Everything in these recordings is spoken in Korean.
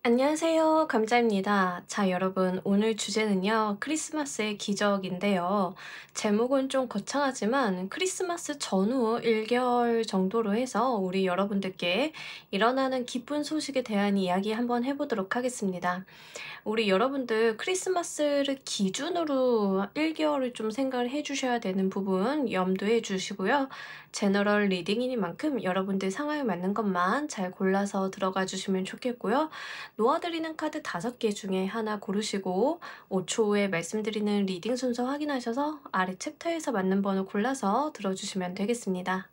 안녕하세요. 감자입니다. 자, 여러분, 오늘 주제는요, 크리스마스의 기적인데요. 제목은 좀 거창하지만 크리스마스 전후 1개월 정도로 해서 우리 여러분들께 일어나는 기쁜 소식에 대한 이야기 한번 해보도록 하겠습니다. 우리 여러분들 크리스마스를 기준으로 1개월을 좀 생각을 해 주셔야 되는 부분 염두에 주시고요. 제너럴 리딩이니만큼 여러분들 상황에 맞는 것만 잘 골라서 들어가 주시면 좋겠고요. 놓아드리는 카드 5개 중에 하나 고르시고 5초 후에 말씀드리는 리딩 순서 확인하셔서 아래 챕터에서 맞는 번호 골라서 들어주시면 되겠습니다.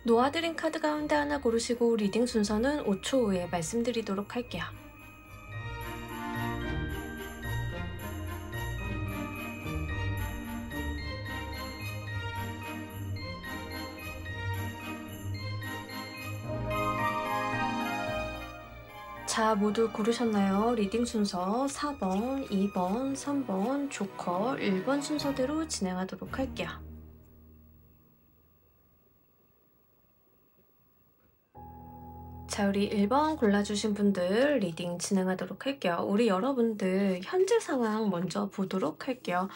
놓아드린 카드 가운데 하나 고르시고 리딩 순서는 5초 후에 말씀드리도록 할게요. 자, 모두 고르셨나요? 리딩 순서 4번, 2번, 3번, 조커, 1번 순서대로 진행하도록 할게요. 자, 우리 1번 골라주신 분들 리딩 진행하도록 할게요. 우리 여러분들 현재 상황 먼저 보도록 할게요.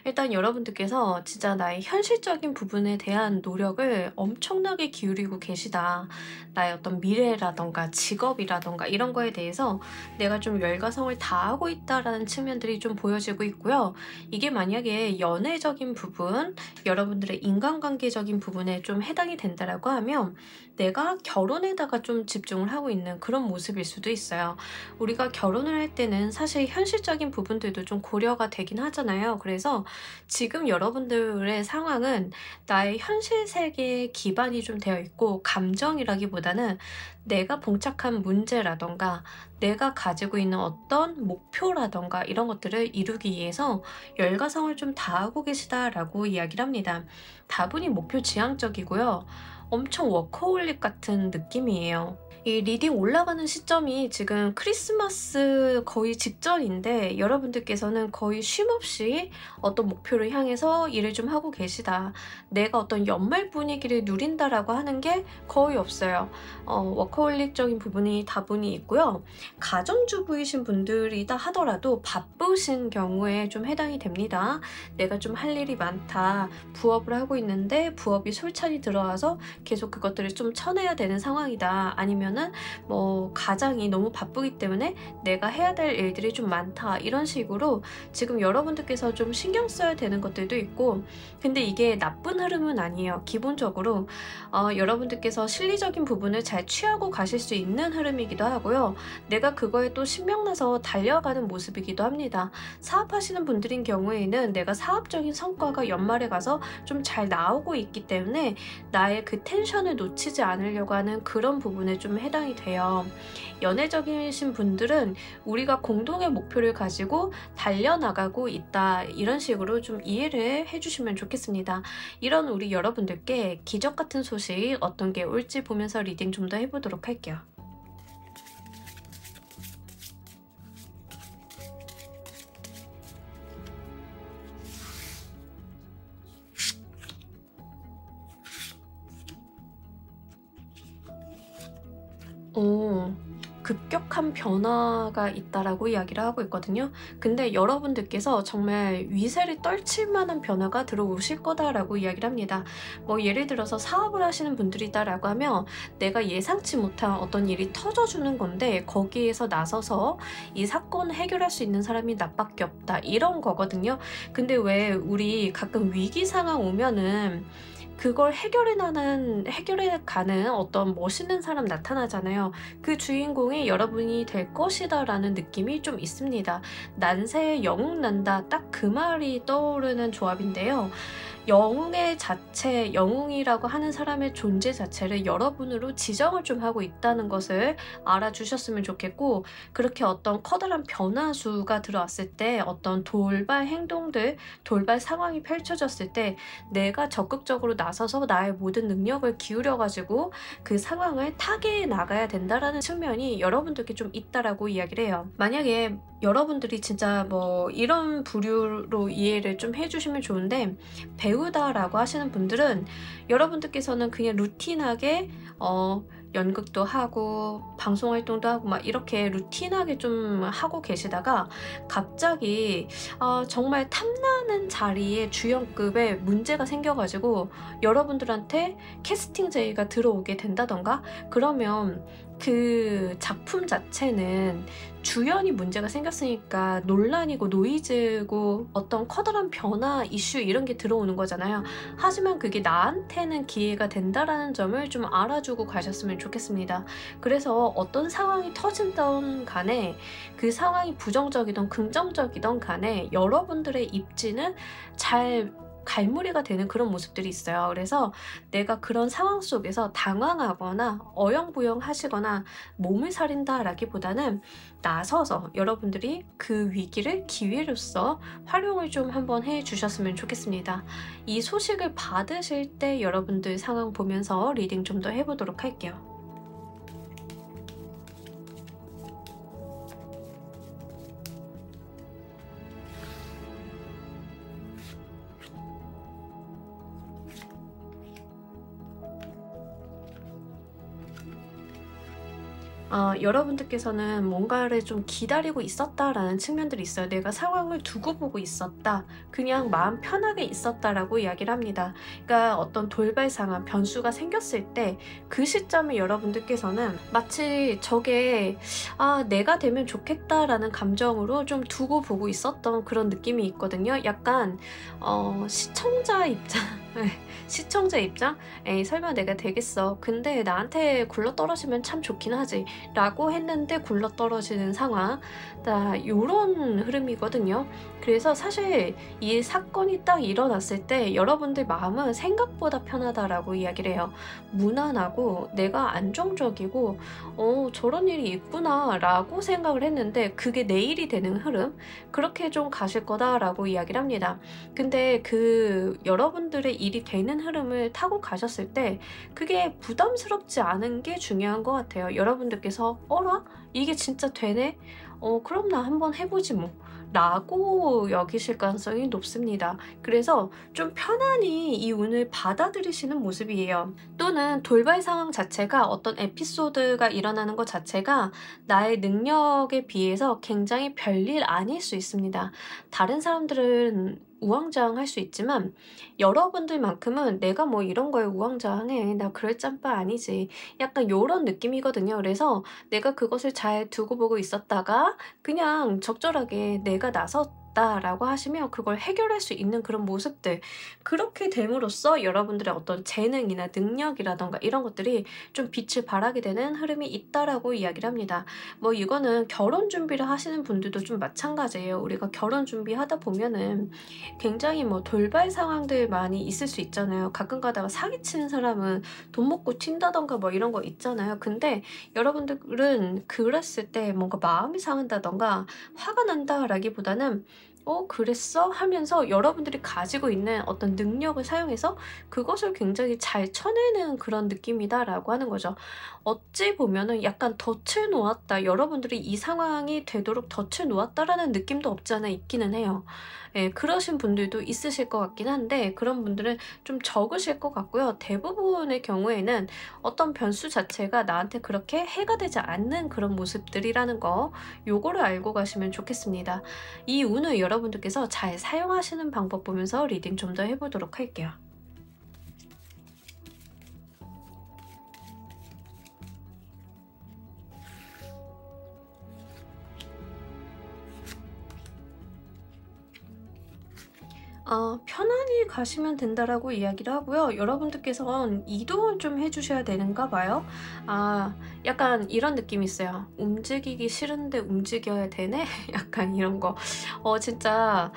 일단 여러분들께서 진짜 나의 현실적인 부분에 대한 노력을 엄청나게 기울이고 계시다. 나의 어떤 미래라던가 직업이라던가 이런 거에 대해서 내가 좀 열과성을 다하고 있다라는 측면들이 좀 보여지고 있고요. 이게 만약에 연애적인 부분, 여러분들의 인간관계적인 부분에 좀 해당이 된다라고 하면 내가 결혼에다가 좀 집중을 하고 있는 그런 모습일 수도 있어요. 우리가 결혼을 할 때는 사실 현실적인 부분들도 좀 고려가 되긴 하잖아요. 그래서 지금 여러분들의 상황은 나의 현실 세계에 기반이 좀 되어 있고 감정이라기보다는 내가 봉착한 문제라던가 내가 가지고 있는 어떤 목표라던가 이런 것들을 이루기 위해서 열과성을 좀 다하고 계시다라고 이야기를 합니다. 다분히 목표 지향적이고요. 엄청 워커홀릭 같은 느낌이에요. 이 리딩 올라가는 시점이 지금 크리스마스 거의 직전인데 여러분들께서는 거의 쉼없이 어떤 목표를 향해서 일을 좀 하고 계시다. 내가 어떤 연말 분위기를 누린다라고 하는 게 거의 없어요. 워커홀릭적인 부분이 다분히 있고요. 가정주부이신 분들이다 하더라도 바쁘신 경우에 좀 해당이 됩니다. 내가 좀 할 일이 많다. 부업을 하고 있는데 부업이 솔찬히 들어와서 계속 그것들을 좀 쳐내야 되는 상황이다. 아니면은 뭐 가장이 너무 바쁘기 때문에 내가 해야 될 일들이 좀 많다. 이런 식으로 지금 여러분들께서 좀 신경 써야 되는 것들도 있고, 근데 이게 나쁜 흐름은 아니에요. 기본적으로 여러분들께서 실리적인 부분을 잘 취하고 가실 수 있는 흐름이기도 하고요. 내가 그거에 또 신명나서 달려가는 모습이기도 합니다. 사업하시는 분들인 경우에는 내가 사업적인 성과가 연말에 가서 좀 잘 나오고 있기 때문에 나의 그 텐션을 놓치지 않으려고 하는 그런 부분에 좀 해당이 돼요. 연애적이신 분들은 우리가 공동의 목표를 가지고 달려나가고 있다. 이런 식으로 좀 이해를 해주시면 좋겠습니다. 이런 우리 여러분들께 기적 같은 소식 어떤 게 올지 보면서 리딩 좀 더 해보도록 할게요. 오. 급격한 변화가 있다라고 이야기를 하고 있거든요. 근데 여러분들께서 정말 위세를 떨칠 만한 변화가 들어오실 거다라고 이야기를 합니다. 뭐 예를 들어서 사업을 하시는 분들이다라고 하면 내가 예상치 못한 어떤 일이 터져주는 건데 거기에서 나서서 이 사건을 해결할 수 있는 사람이 나밖에 없다, 이런 거거든요. 근데 왜 우리 가끔 위기 상황 오면은 그걸 해결해 가는 어떤 멋있는 사람 나타나잖아요. 그 주인공이 여러분이 될 것이다라는 느낌이 좀 있습니다. 난세에 영웅 난다, 딱 그 말이 떠오르는 조합인데요. 영웅이라고 하는 사람의 존재 자체를 여러분으로 지정을 좀 하고 있다는 것을 알아주셨으면 좋겠고, 그렇게 어떤 커다란 변화수가 들어왔을 때 어떤 돌발 행동들, 돌발 상황이 펼쳐졌을 때 내가 적극적으로 나서서 나의 모든 능력을 기울여가지고 그 상황을 타개해 나가야 된다라는 측면이 여러분들께 좀 있다라고 이야기를 해요. 만약에 여러분들이 진짜 뭐 이런 부류로 이해를 좀 해주시면 좋은데, 배우다라고 하시는 분들은 여러분들께서는 그냥 루틴하게 연극도 하고 방송 활동도 하고 막 이렇게 루틴하게 좀 하고 계시다가 갑자기 정말 탐나는 자리에 주연급의 문제가 생겨가지고 여러분들한테 캐스팅 제의가 들어오게 된다던가, 그러면 그 작품 자체는 주연이 문제가 생겼으니까 논란이고 노이즈고 어떤 커다란 변화, 이슈 이런 게 들어오는 거잖아요. 하지만 그게 나한테는 기회가 된다라는 점을 좀 알아주고 가셨으면 좋겠습니다. 그래서 어떤 상황이 터진던 간에 그 상황이 부정적이든 긍정적이든 간에 여러분들의 입지는 잘 갈무리가 되는 그런 모습들이 있어요. 그래서 내가 그런 상황 속에서 당황하거나 어영부영 하시거나 몸을 사린다라기보다는 나서서 여러분들이 그 위기를 기회로서 활용을 좀 한번 해주셨으면 좋겠습니다. 이 소식을 받으실 때 여러분들 상황 보면서 리딩 좀 더 해보도록 할게요. 여러분들께서는 뭔가를 좀 기다리고 있었다라는 측면들이 있어요. 내가 상황을 두고 보고 있었다, 그냥 마음 편하게 있었다라고 이야기를 합니다. 그러니까 어떤 돌발 상황, 변수가 생겼을 때 그 시점에 여러분들께서는 마치 저게 내가 되면 좋겠다라는 감정으로 좀 두고 보고 있었던 그런 느낌이 있거든요. 약간 시청자 입장 시청자 입장? 에이, 설마 내가 되겠어. 근데 나한테 굴러떨어지면 참 좋긴 하지 라고 했는데 굴러떨어지는 상황, 요런 흐름이거든요. 그래서 사실 이 사건이 딱 일어났을 때 여러분들 마음은 생각보다 편하다라고 이야기를 해요. 무난하고 내가 안정적이고 저런 일이 있구나 라고 생각을 했는데 그게 내일이 되는 흐름, 그렇게 좀 가실 거다라고 이야기를 합니다. 근데 그 여러분들의 일이 되는 흐름을 타고 가셨을 때 그게 부담스럽지 않은 게 중요한 것 같아요. 여러분들께서 어라? 이게 진짜 되네? 그럼 나 한번 해보지 뭐 라고 여기실 가능성이 높습니다. 그래서 좀 편안히 이 운을 받아들이시는 모습이에요. 또는 돌발 상황 자체가, 어떤 에피소드가 일어나는 것 자체가 나의 능력에 비해서 굉장히 별일 아닐 수 있습니다. 다른 사람들은 우왕좌왕할 수 있지만 여러분들만큼은 내가 뭐 이런 거에 우왕좌왕해, 나 그럴 짬바 아니지, 약간 요런 느낌이거든요. 그래서 내가 그것을 잘 두고 보고 있었다가 그냥 적절하게 내가 나섰다라고 하시면 그걸 해결할 수 있는 그런 모습들, 그렇게 됨으로써 여러분들의 어떤 재능이나 능력이라던가 이런 것들이 좀 빛을 발하게 되는 흐름이 있다라고 이야기를 합니다. 뭐 이거는 결혼 준비를 하시는 분들도 좀 마찬가지예요. 우리가 결혼 준비하다 보면은 굉장히 뭐 돌발 상황들 많이 있을 수 있잖아요. 가끔 가다가 사기치는 사람은 돈 먹고 튄다던가 뭐 이런 거 있잖아요. 근데 여러분들은 그랬을 때 뭔가 마음이 상한다던가 화가 난다라기보다는 그랬어? 하면서 여러분들이 가지고 있는 어떤 능력을 사용해서 그것을 굉장히 잘 쳐내는 그런 느낌이다라고 하는 거죠. 어찌 보면은 약간 덫을 놓았다, 여러분들이 이 상황이 되도록 덫을 놓았다라는 느낌도 없지 않아 있기는 해요. 예, 그러신 분들도 있으실 것 같긴 한데 그런 분들은 좀 적으실 것 같고요. 대부분의 경우에는 어떤 변수 자체가 나한테 그렇게 해가 되지 않는 그런 모습들이라는 거, 요거를 알고 가시면 좋겠습니다. 이 운을 여러분들께서 잘 사용하시는 방법 보면서 리딩 좀 더 해보도록 할게요. 편안히 가시면 된다라고 이야기를 하고요. 여러분들께서는 이동을 좀 해주셔야 되는가 봐요. 약간 이런 느낌이 있어요. 움직이기 싫은데 움직여야 되네? 약간 이런 거. 진짜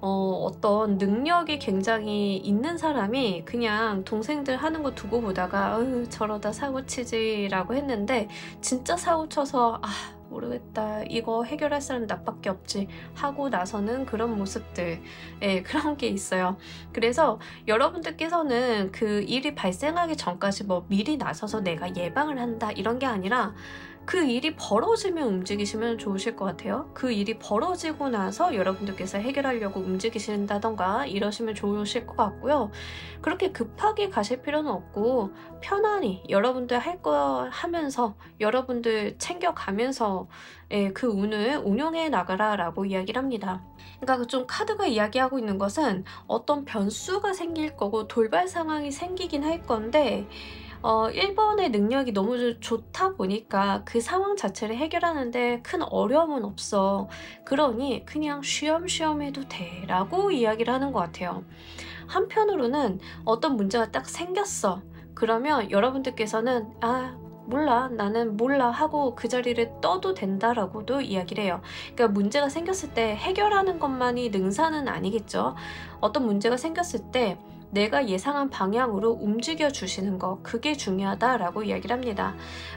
어떤 능력이 굉장히 있는 사람이 그냥 동생들 하는 거 두고 보다가 "어휴 저러다 사고 치지."라고 했는데 진짜 사고 쳐서 '아 모르겠다. 이거 해결할 사람 나밖에 없지.' 하고 나서는 그런 모습들. 예, 그런 게 있어요. 그래서 여러분들께서는 그 일이 발생하기 전까지 뭐 미리 나서서 '내가 예방을 한다.' 이런 게 아니라 그 일이 벌어지면 움직이시면 좋으실 것 같아요. 그 일이 벌어지고 나서 여러분들께서 해결하려고 움직이신다던가 이러시면 좋으실 것 같고요. 그렇게 급하게 가실 필요는 없고 편안히 여러분들 할 거 하면서 여러분들 챙겨가면서 예, 그 운을 운용해 나가라 라고 이야기를 합니다. 그러니까 좀 카드가 이야기하고 있는 것은 어떤 변수가 생길 거고 돌발 상황이 생기긴 할 건데 1번의 능력이 너무 좋다 보니까 그 상황 자체를 해결하는 데 큰 어려움은 없어. 그러니 그냥 쉬엄쉬엄 해도 돼 라고 이야기를 하는 것 같아요. 한편으로는 어떤 문제가 딱 생겼어. 그러면 여러분들께서는 몰라. 나는 몰라. 하고 그 자리를 떠도 된다라고도 이야기를 해요. 그러니까 문제가 생겼을 때 해결하는 것만이 능사는 아니겠죠. 어떤 문제가 생겼을 때 내가 예상한 방향으로 움직여 주시는 거, 그게 중요하다라고 이야기를 합니다.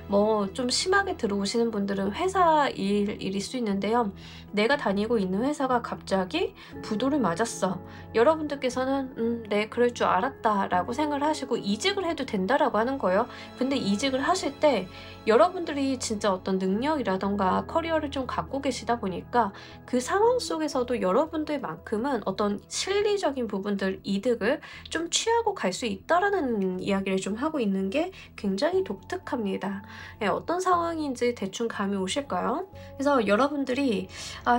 뭐 좀 심하게 들어오시는 분들은 회사 일일 수 있는데요. 내가 다니고 있는 회사가 갑자기 부도를 맞았어. 여러분들께서는 네, 그럴 줄 알았다 라고 생각을 하시고 이직을 해도 된다라고 하는 거예요. 근데 이직을 하실 때 여러분들이 진짜 어떤 능력이라던가 커리어를 좀 갖고 계시다 보니까 그 상황 속에서도 여러분들만큼은 어떤 실리적인 부분들, 이득을 좀 취하고 갈 수 있다라는 이야기를 좀 하고 있는 게 굉장히 독특합니다. 네, 어떤 상황인지 대충 감이 오실까요? 그래서 여러분들이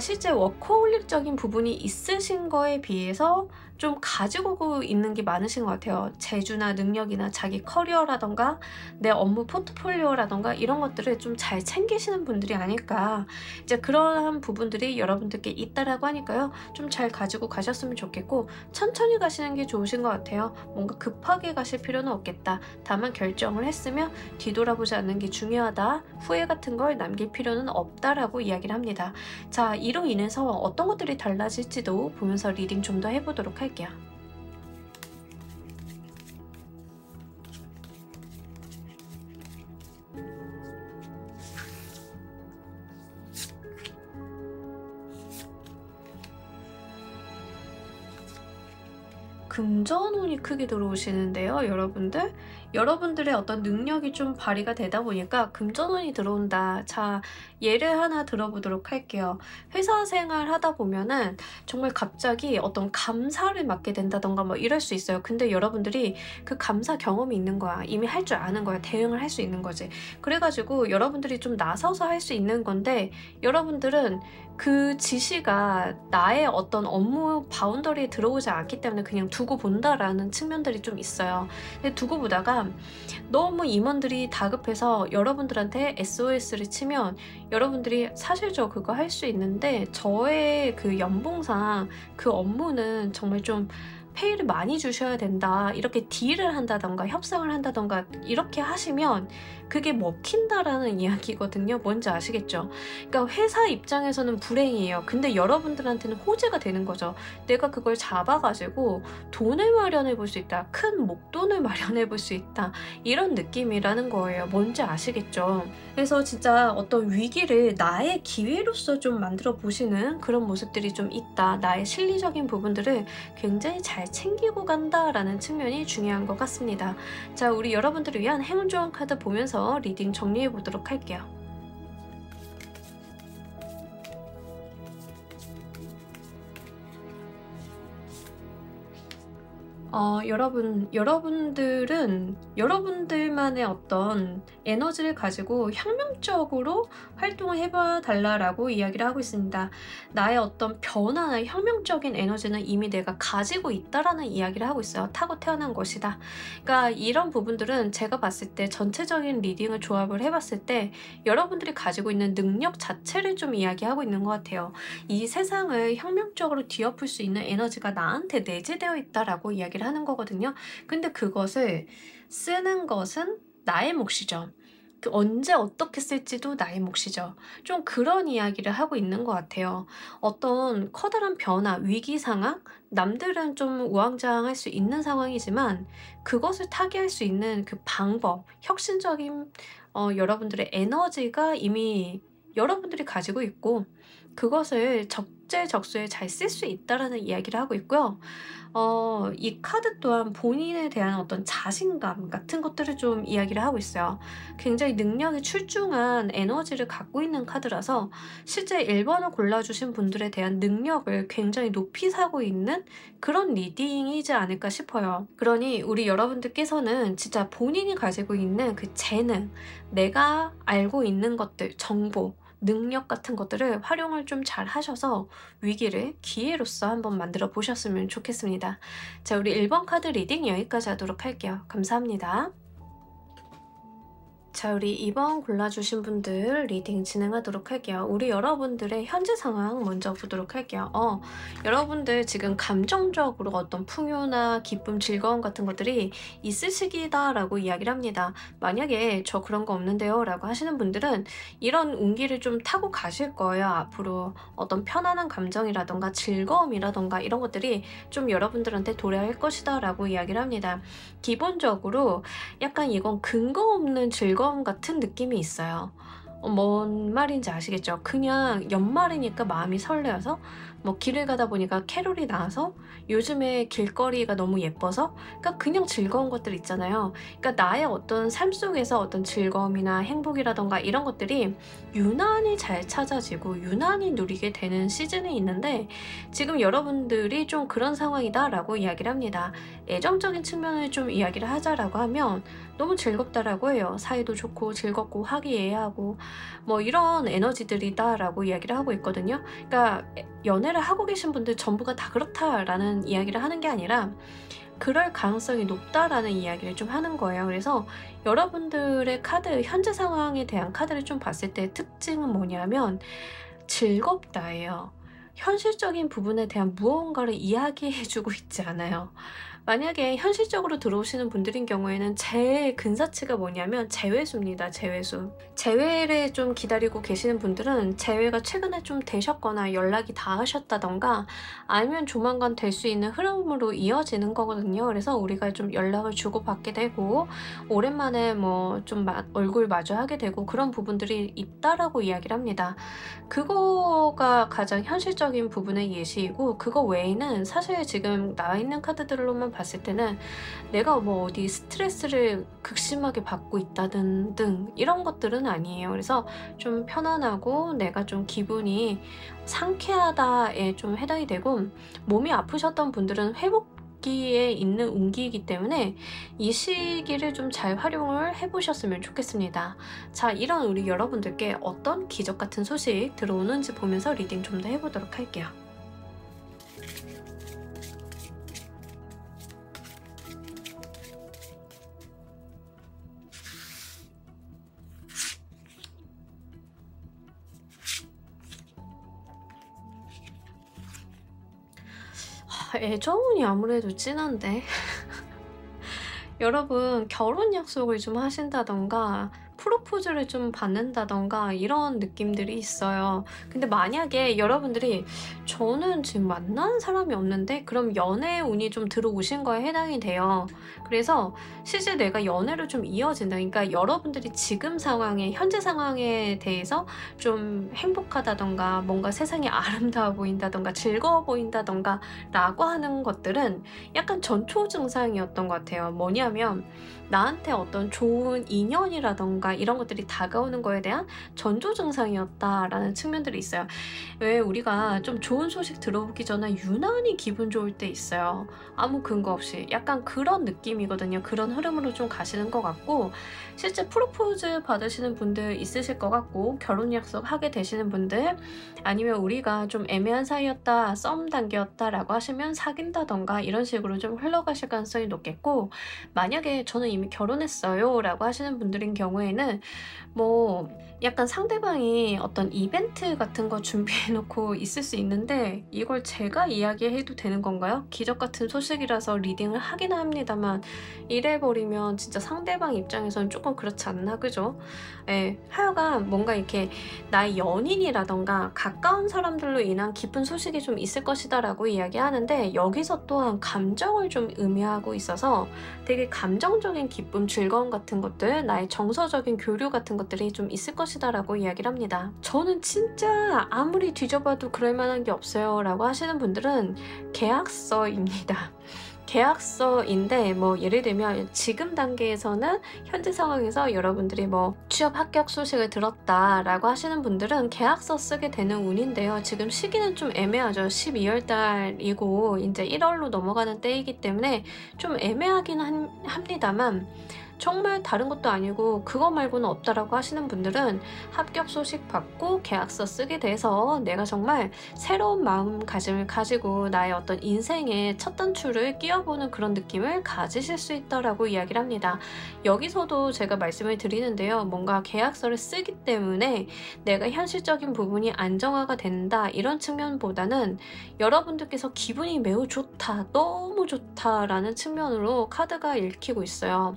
실제 워커홀릭적인 부분이 있으신 거에 비해서 좀 가지고 있는 게 많으신 것 같아요. 재주나 능력이나 자기 커리어라던가 내 업무 포트폴리오라던가 이런 것들을 좀 잘 챙기시는 분들이 아닐까. 이제 그러한 부분들이 여러분들께 있다라고 하니까요. 좀 잘 가지고 가셨으면 좋겠고 천천히 가시는 게 좋으신 것 같아요. 뭔가 급하게 가실 필요는 없겠다. 다만 결정을 했으면 뒤돌아보지 않는 게 중요하다. 후회 같은 걸 남길 필요는 없다라고 이야기를 합니다. 자, 이로 인해서 어떤 것들이 달라질지도 보면서 리딩 좀 더 해보도록 할게요. 금전운이 크게 들어오시는데요, 여러분들. 여러분들의 어떤 능력이 좀 발휘가 되다 보니까 금전운이 들어온다. 자, 예를 하나 들어보도록 할게요. 회사 생활 하다 보면은 정말 갑자기 어떤 감사를 맡게 된다던가 뭐 이럴 수 있어요. 근데 여러분들이 그 감사 경험이 있는 거야. 이미 할 줄 아는 거야. 대응을 할 수 있는 거지. 그래가지고 여러분들이 좀 나서서 할 수 있는 건데 여러분들은 그 지시가 나의 어떤 업무 바운더리에 들어오지 않기 때문에 그냥 두고 본다라는 측면들이 좀 있어요. 근데 두고 보다가 너무 임원들이 다급해서 여러분들한테 SOS를 치면 여러분들이 사실 저 그거 할 수 있는데 저의 그 연봉상 그 업무는 정말 좀 페이를 많이 주셔야 된다. 이렇게 딜을 한다던가 협상을 한다던가 이렇게 하시면 그게 먹힌다라는 이야기거든요. 뭔지 아시겠죠? 그러니까 회사 입장에서는 불행이에요. 근데 여러분들한테는 호재가 되는 거죠. 내가 그걸 잡아가지고 돈을 마련해 볼 수 있다. 큰 목돈을 마련해 볼 수 있다. 이런 느낌이라는 거예요. 뭔지 아시겠죠? 그래서 진짜 어떤 위기를 나의 기회로서 좀 만들어 보시는 그런 모습들이 좀 있다. 나의 실리적인 부분들을 굉장히 잘 챙기고 간다라는 측면이 중요한 것 같습니다. 자, 우리 여러분들을 위한 행운 좋은 카드 보면서 리딩 정리해 보도록 할게요. 여러분들은 여러분들만의 어떤 에너지를 가지고 혁명적으로 활동을 해봐 달라라고 이야기를 하고 있습니다. 나의 어떤 변화나 혁명적인 에너지는 이미 내가 가지고 있다라는 이야기를 하고 있어요. 타고 태어난 것이다. 그러니까 이런 부분들은 제가 봤을 때 전체적인 리딩을 조합을 해봤을 때 여러분들이 가지고 있는 능력 자체를 좀 이야기하고 있는 것 같아요. 이 세상을 혁명적으로 뒤엎을 수 있는 에너지가 나한테 내재되어 있다라고 이야기를 하는 거거든요. 근데 그것을 쓰는 것은 나의 몫이죠. 언제 어떻게 쓸지도 나의 몫이죠. 좀 그런 이야기를 하고 있는 것 같아요. 어떤 커다란 변화, 위기 상황, 남들은 좀 우왕좌왕할 수 있는 상황이지만 그것을 타개할 수 있는 그 방법, 혁신적인 여러분들의 에너지가 이미 여러분들이 가지고 있고 그것을 적재적소에 잘 쓸 수 있다라는 이야기를 하고 있고요. 이 카드 또한 본인에 대한 어떤 자신감 같은 것들을 좀 이야기를 하고 있어요. 굉장히 능력이 출중한 에너지를 갖고 있는 카드라서 실제 1번을 골라주신 분들에 대한 능력을 굉장히 높이 사고 있는 그런 리딩이지 않을까 싶어요. 그러니 우리 여러분들께서는 진짜 본인이 가지고 있는 그 재능, 내가 알고 있는 것들, 정보, 능력 같은 것들을 활용을 좀 잘 하셔서 위기를 기회로서 한번 만들어 보셨으면 좋겠습니다. 자, 우리 1번 카드 리딩 여기까지 하도록 할게요. 감사합니다. 자, 우리 2번 골라주신 분들 리딩 진행하도록 할게요. 우리 여러분들의 현재 상황 먼저 보도록 할게요. 여러분들 지금 감정적으로 어떤 풍요나 기쁨, 즐거움 같은 것들이 있을 시기다라고 이야기를 합니다. 만약에 저 그런 거 없는데요 라고 하시는 분들은 이런 운기를 좀 타고 가실 거예요. 앞으로 어떤 편안한 감정이라던가 즐거움이라던가 이런 것들이 좀 여러분들한테 도래할 것이다 라고 이야기를 합니다. 기본적으로 약간 이건 근거 없는 즐거움 같은 느낌이 있어요. 뭔 말인지 아시겠죠? 그냥 연말이니까 마음이 설레어서 뭐 길을 가다 보니까 캐롤이 나와서 요즘에 길거리가 너무 예뻐서 그냥 즐거운 것들 있잖아요. 그러니까 나의 어떤 삶 속에서 어떤 즐거움이나 행복이라던가 이런 것들이 유난히 잘 찾아지고 유난히 누리게 되는 시즌이 있는데 지금 여러분들이 좀 그런 상황이다 라고 이야기를 합니다. 애정적인 측면을 좀 이야기를 하자라고 하면 너무 즐겁다라고 해요. 사이도 좋고 즐겁고 화기애애하고 뭐 이런 에너지들이다 라고 이야기를 하고 있거든요. 그러니까 연애를 하고 계신 분들 전부가 다 그렇다라는 이야기를 하는 게 아니라 그럴 가능성이 높다라는 이야기를 좀 하는 거예요. 그래서 여러분들의 카드, 현재 상황에 대한 카드를 좀 봤을 때 특징은 뭐냐면 즐겁다예요. 현실적인 부분에 대한 무언가를 이야기해주고 있지 않아요. 만약에 현실적으로 들어오시는 분들인 경우에는 제일 근사치가 뭐냐면 재회수입니다. 재회수. 재회를 좀 기다리고 계시는 분들은 재회가 최근에 좀 되셨거나 연락이 닿으셨다던가 아니면 조만간 될 수 있는 흐름으로 이어지는 거거든요. 그래서 우리가 좀 연락을 주고받게 되고 오랜만에 뭐 좀 얼굴 마주하게 되고 그런 부분들이 있다라고 이야기를 합니다. 그거가 가장 현실적인 부분의 예시이고 그거 외에는 사실 지금 나와 있는 카드들로만 봤을 때는 내가 뭐 어디 스트레스를 극심하게 받고 있다든 등 이런 것들은 아니에요. 그래서 좀 편안하고 내가 좀 기분이 상쾌하다에 좀 해당이 되고 몸이 아프셨던 분들은 회복기에 있는 운기이기 때문에 이 시기를 좀 잘 활용을 해보셨으면 좋겠습니다. 자, 이런 우리 여러분들께 어떤 기적 같은 소식 들어오는지 보면서 리딩 좀 더 해보도록 할게요. 애정운이 아무래도 진한데 여러분 결혼 약속을 좀 하신다던가 프로포즈를 좀 받는다던가 이런 느낌들이 있어요. 근데 만약에 여러분들이 저는 지금 만나는 사람이 없는데 그럼 연애 운이 좀 들어오신 거에 해당이 돼요. 그래서 실제 내가 연애를 좀 이어진다. 그러니까 여러분들이 지금 상황에 현재 상황에 대해서 좀 행복하다던가 뭔가 세상이 아름다워 보인다던가 즐거워 보인다던가 라고 하는 것들은 약간 전초 증상이었던 것 같아요. 뭐냐면 나한테 어떤 좋은 인연이라던가 이런 것들이 다가오는 거에 대한 전조 증상이었다라는 측면들이 있어요. 왜 우리가 좀 좋은 소식 들어보기 전에 유난히 기분 좋을 때 있어요. 아무 근거 없이. 약간 그런 느낌이거든요. 그런 흐름으로 좀 가시는 것 같고, 실제 프로포즈 받으시는 분들 있으실 것 같고, 결혼 약속 하게 되시는 분들, 아니면 우리가 좀 애매한 사이였다, 썸 단계였다 라고 하시면 사귄다던가 이런 식으로 좀 흘러가실 가능성이 높겠고, 만약에 저는 이미 결혼했어요 라고 하시는 분들인 경우에는 뭐 약간 상대방이 어떤 이벤트 같은 거 준비해 놓고 있을 수 있는데, 이걸 제가 이야기해도 되는 건가요? 기적 같은 소식이라서 리딩을 하긴 합니다만, 이래 버리면 진짜 상대방 입장에서는 조금 그렇지 않나, 그죠? 예, 하여간 뭔가 이렇게 나의 연인이라던가 가까운 사람들로 인한 기쁜 소식이 좀 있을 것이다 라고 이야기하는데, 여기서 또한 감정을 좀 의미하고 있어서 되게 감정적인 기쁨, 즐거움 같은 것들, 나의 정서적인 교류 같은 것들이 좀 있을 것이다 라고 이야기를 합니다. 저는 진짜 아무리 뒤져봐도 그럴 만한 게 없어요 라고 하시는 분들은 계약서입니다. 계약서인데, 뭐 예를 들면 지금 단계에서는 현재 상황에서 여러분들이 뭐 취업 합격 소식을 들었다라고 하시는 분들은 계약서 쓰게 되는 운인데요. 지금 시기는 좀 애매하죠. 12월 달이고 이제 1월로 넘어가는 때이기 때문에 좀 애매하긴 합니다만, 정말 다른 것도 아니고 그거 말고는 없다라고 하시는 분들은 합격 소식 받고 계약서 쓰게 돼서 내가 정말 새로운 마음가짐을 가지고 나의 어떤 인생의 첫 단추를 끼워보는 그런 느낌을 가지실 수 있다라고 이야기를 합니다. 여기서도 제가 말씀을 드리는데요. 뭔가 계약서를 쓰기 때문에 내가 현실적인 부분이 안정화가 된다, 이런 측면보다는 여러분들께서 기분이 매우 좋다, 너무 좋다라는 측면으로 카드가 읽히고 있어요.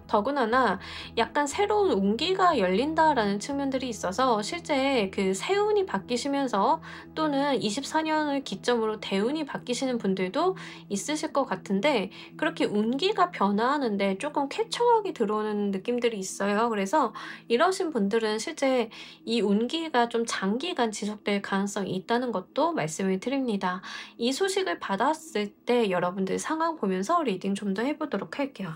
더군다나 약간 새로운 운기가 열린다라는 측면들이 있어서, 실제 그 새운이 바뀌시면서 또는 24년을 기점으로 대운이 바뀌시는 분들도 있으실 것 같은데, 그렇게 운기가 변화하는데 조금 쾌청하게 들어오는 느낌들이 있어요. 그래서 이러신 분들은 실제 이 운기가 좀 장기간 지속될 가능성이 있다는 것도 말씀을 드립니다. 이 소식을 받았을 때 여러분들 상황 보면서 리딩 좀 더 해보도록 할게요.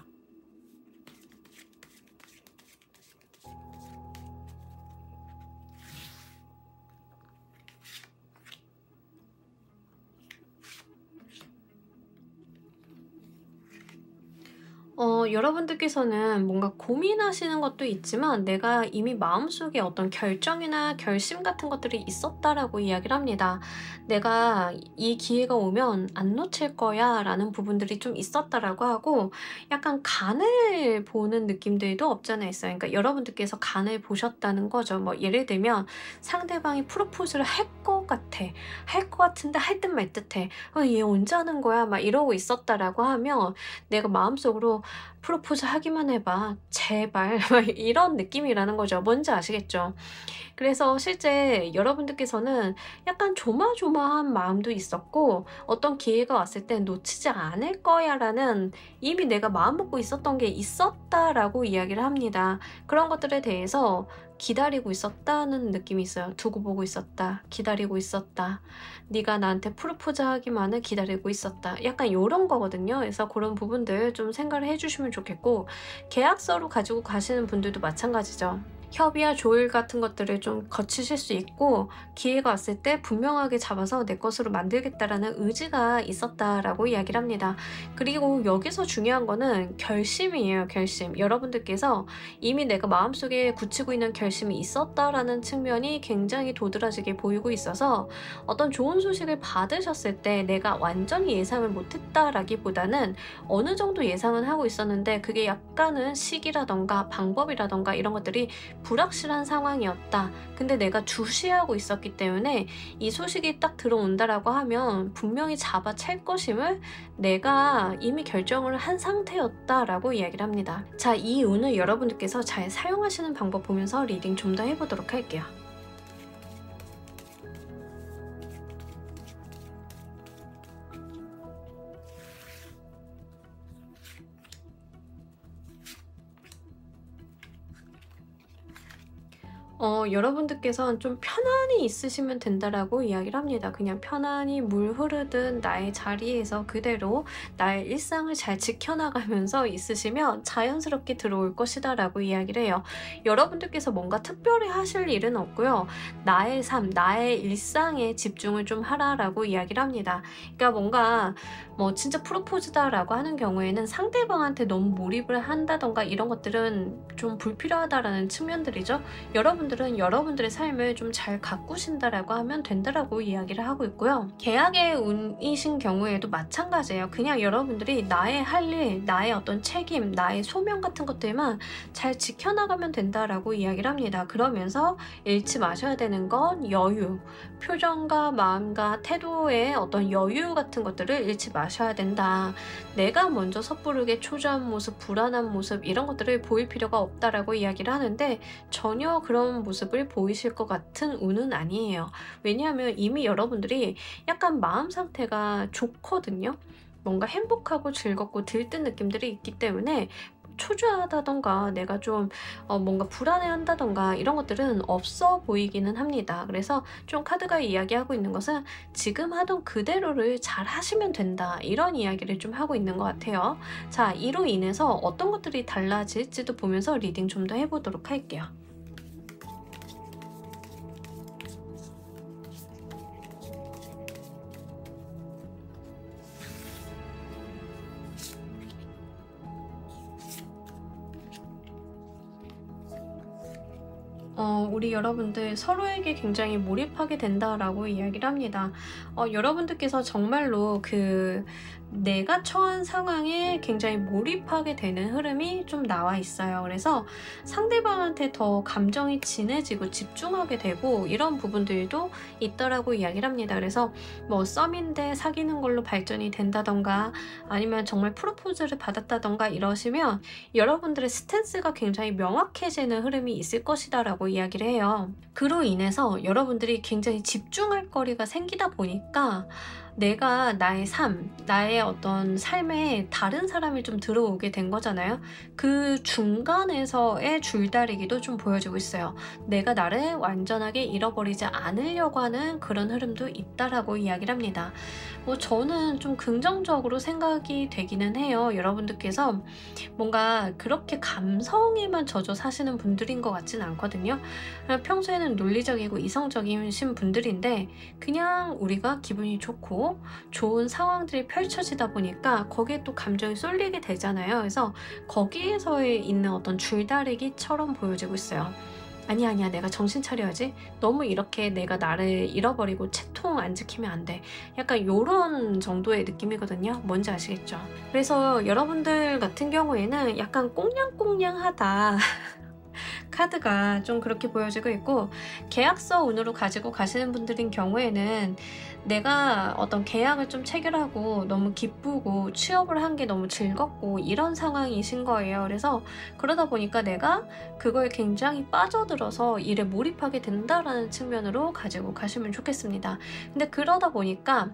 여러분들께서는 뭔가 고민하시는 것도 있지만, 내가 이미 마음속에 어떤 결정이나 결심 같은 것들이 있었다라고 이야기를 합니다. 내가 이 기회가 오면 안 놓칠 거야 라는 부분들이 좀 있었다라고 하고, 약간 간을 보는 느낌들도 없잖아 있어요. 그러니까 여러분들께서 간을 보셨다는 거죠. 뭐 예를 들면 상대방이 프로포즈를 할 것 같아. 할 것 같은데 할 듯 말 듯해. 얘 언제 하는 거야? 막 이러고 있었다라고 하면, 내가 마음속으로 프로포즈 하기만 해봐, 제발. 막 이런 느낌이라는 거죠. 뭔지 아시겠죠? 그래서 실제 여러분들께서는 약간 조마조마한 마음도 있었고, 어떤 기회가 왔을 때 놓치지 않을 거야 라는, 이미 내가 마음먹고 있었던 게 있었다라고 이야기를 합니다. 그런 것들에 대해서 기다리고 있었다는 느낌이 있어요. 두고 보고 있었다, 기다리고 있었다, 네가 나한테 프로포즈 하기만을 기다리고 있었다, 약간 요런 거거든요. 그래서 그런 부분들 좀 생각을 해주시면 좋겠고, 계약서로 가지고 가시는 분들도 마찬가지죠. 협의와 조율 같은 것들을 좀 거치실 수 있고, 기회가 왔을 때 분명하게 잡아서 내 것으로 만들겠다라는 의지가 있었다라고 이야기를 합니다. 그리고 여기서 중요한 거는 결심이에요. 결심. 여러분들께서 이미 내가 마음속에 굳히고 있는 결심이 있었다라는 측면이 굉장히 도드라지게 보이고 있어서, 어떤 좋은 소식을 받으셨을 때 내가 완전히 예상을 못했다라기보다는 어느 정도 예상은 하고 있었는데, 그게 약간은 시기라던가 방법이라던가 이런 것들이 불확실한 상황이었다. 근데 내가 주시하고 있었기 때문에 이 소식이 딱 들어온다라고 하면 분명히 잡아챌 것임을 내가 이미 결정을 한 상태였다라고 이야기를 합니다. 자, 이 운을 여러분들께서 잘 사용하시는 방법 보면서 리딩 좀 더 해보도록 할게요. 여러분들께서는 좀 편안히 있으시면 된다라고 이야기를 합니다. 그냥 편안히 물 흐르듯 나의 자리에서 그대로 나의 일상을 잘 지켜나가면서 있으시면 자연스럽게 들어올 것이다라고 이야기를 해요. 여러분들께서 뭔가 특별히 하실 일은 없고요. 나의 삶, 나의 일상에 집중을 좀 하라라고 이야기를 합니다. 그러니까 뭔가 뭐 진짜 프로포즈다라고 하는 경우에는 상대방한테 너무 몰입을 한다던가 이런 것들은 좀 불필요하다라는 측면들이죠. 여러분들은 여러분들의 삶을 좀 잘 가꾸신다라고 하면 된다라고 이야기를 하고 있고요. 계약의 운이신 경우에도 마찬가지예요. 그냥 여러분들이 나의 할 일, 나의 어떤 책임, 나의 소명 같은 것들만 잘 지켜나가면 된다라고 이야기를 합니다. 그러면서 잃지 마셔야 되는 건 여유, 표정과 마음과 태도의 어떤 여유 같은 것들을 잃지 마셔야 된다. 내가 먼저 섣부르게 초조한 모습, 불안한 모습 이런 것들을 보일 필요가 없다라고 이야기를 하는데 전혀 그런 모습을 보이실 것 같은 운은 아니에요. 왜냐하면 이미 여러분들이 약간 마음 상태가 좋거든요. 뭔가 행복하고 즐겁고 들뜬 느낌들이 있기 때문에 초조하다던가 내가 좀 뭔가 불안해한다던가 이런 것들은 없어 보이기는 합니다. 그래서 좀 카드가 이야기하고 있는 것은 지금 하던 그대로를 잘 하시면 된다 이런 이야기를 좀 하고 있는 것 같아요. 자, 이로 인해서 어떤 것들이 달라질지도 보면서 리딩 좀 더 해보도록 할게요. 우리 여러분들 서로에게 굉장히 몰입하게 된다라고 이야기를 합니다. 여러분들께서 정말로 내가 처한 상황에 굉장히 몰입하게 되는 흐름이 좀 나와 있어요. 그래서 상대방한테 더 감정이 진해지고 집중하게 되고 이런 부분들도 있더라고 이야기를 합니다. 그래서 뭐 썸인데 사귀는 걸로 발전이 된다던가 아니면 정말 프로포즈를 받았다던가 이러시면 여러분들의 스탠스가 굉장히 명확해지는 흐름이 있을 것이다라고 이야기를 해요. 그로 인해서 여러분들이 굉장히 집중할 거리가 생기다 보니까 내가 나의 삶, 나의 어떤 삶에 다른 사람이 좀 들어오게 된 거잖아요. 그 중간에서의 줄다리기도 좀 보여지고 있어요. 내가 나를 완전하게 잃어버리지 않으려고 하는 그런 흐름도 있다라고 이야기를 합니다. 저는 좀 긍정적으로 생각이 되기는 해요. 여러분들께서 뭔가 그렇게 감성에만 젖어 사시는 분들인 것 같진 않거든요. 평소에는 논리적이고 이성적이신 분들인데 그냥 우리가 기분이 좋고 좋은 상황들이 펼쳐지다 보니까 거기에 또 감정이 쏠리게 되잖아요. 그래서 거기에서의 있는 어떤 줄다리기처럼 보여지고 있어요. 아니야 내가 정신 차려야지. 너무 이렇게 내가 나를 잃어버리고 채통 안 지키면 안 돼. 약간 요런 정도의 느낌이거든요. 뭔지 아시겠죠? 그래서 여러분들 같은 경우에는 약간 꽁냥꽁냥하다 카드가 좀 그렇게 보여지고 있고, 계약서 운으로 가지고 가시는 분들인 경우에는 내가 어떤 계약을 좀 체결하고 너무 기쁘고 취업을 한 게 너무 즐겁고 이런 상황이신 거예요. 그래서 그러다 보니까 내가 그걸 굉장히 빠져들어서 일에 몰입하게 된다라는 측면으로 가지고 가시면 좋겠습니다. 근데 그러다 보니까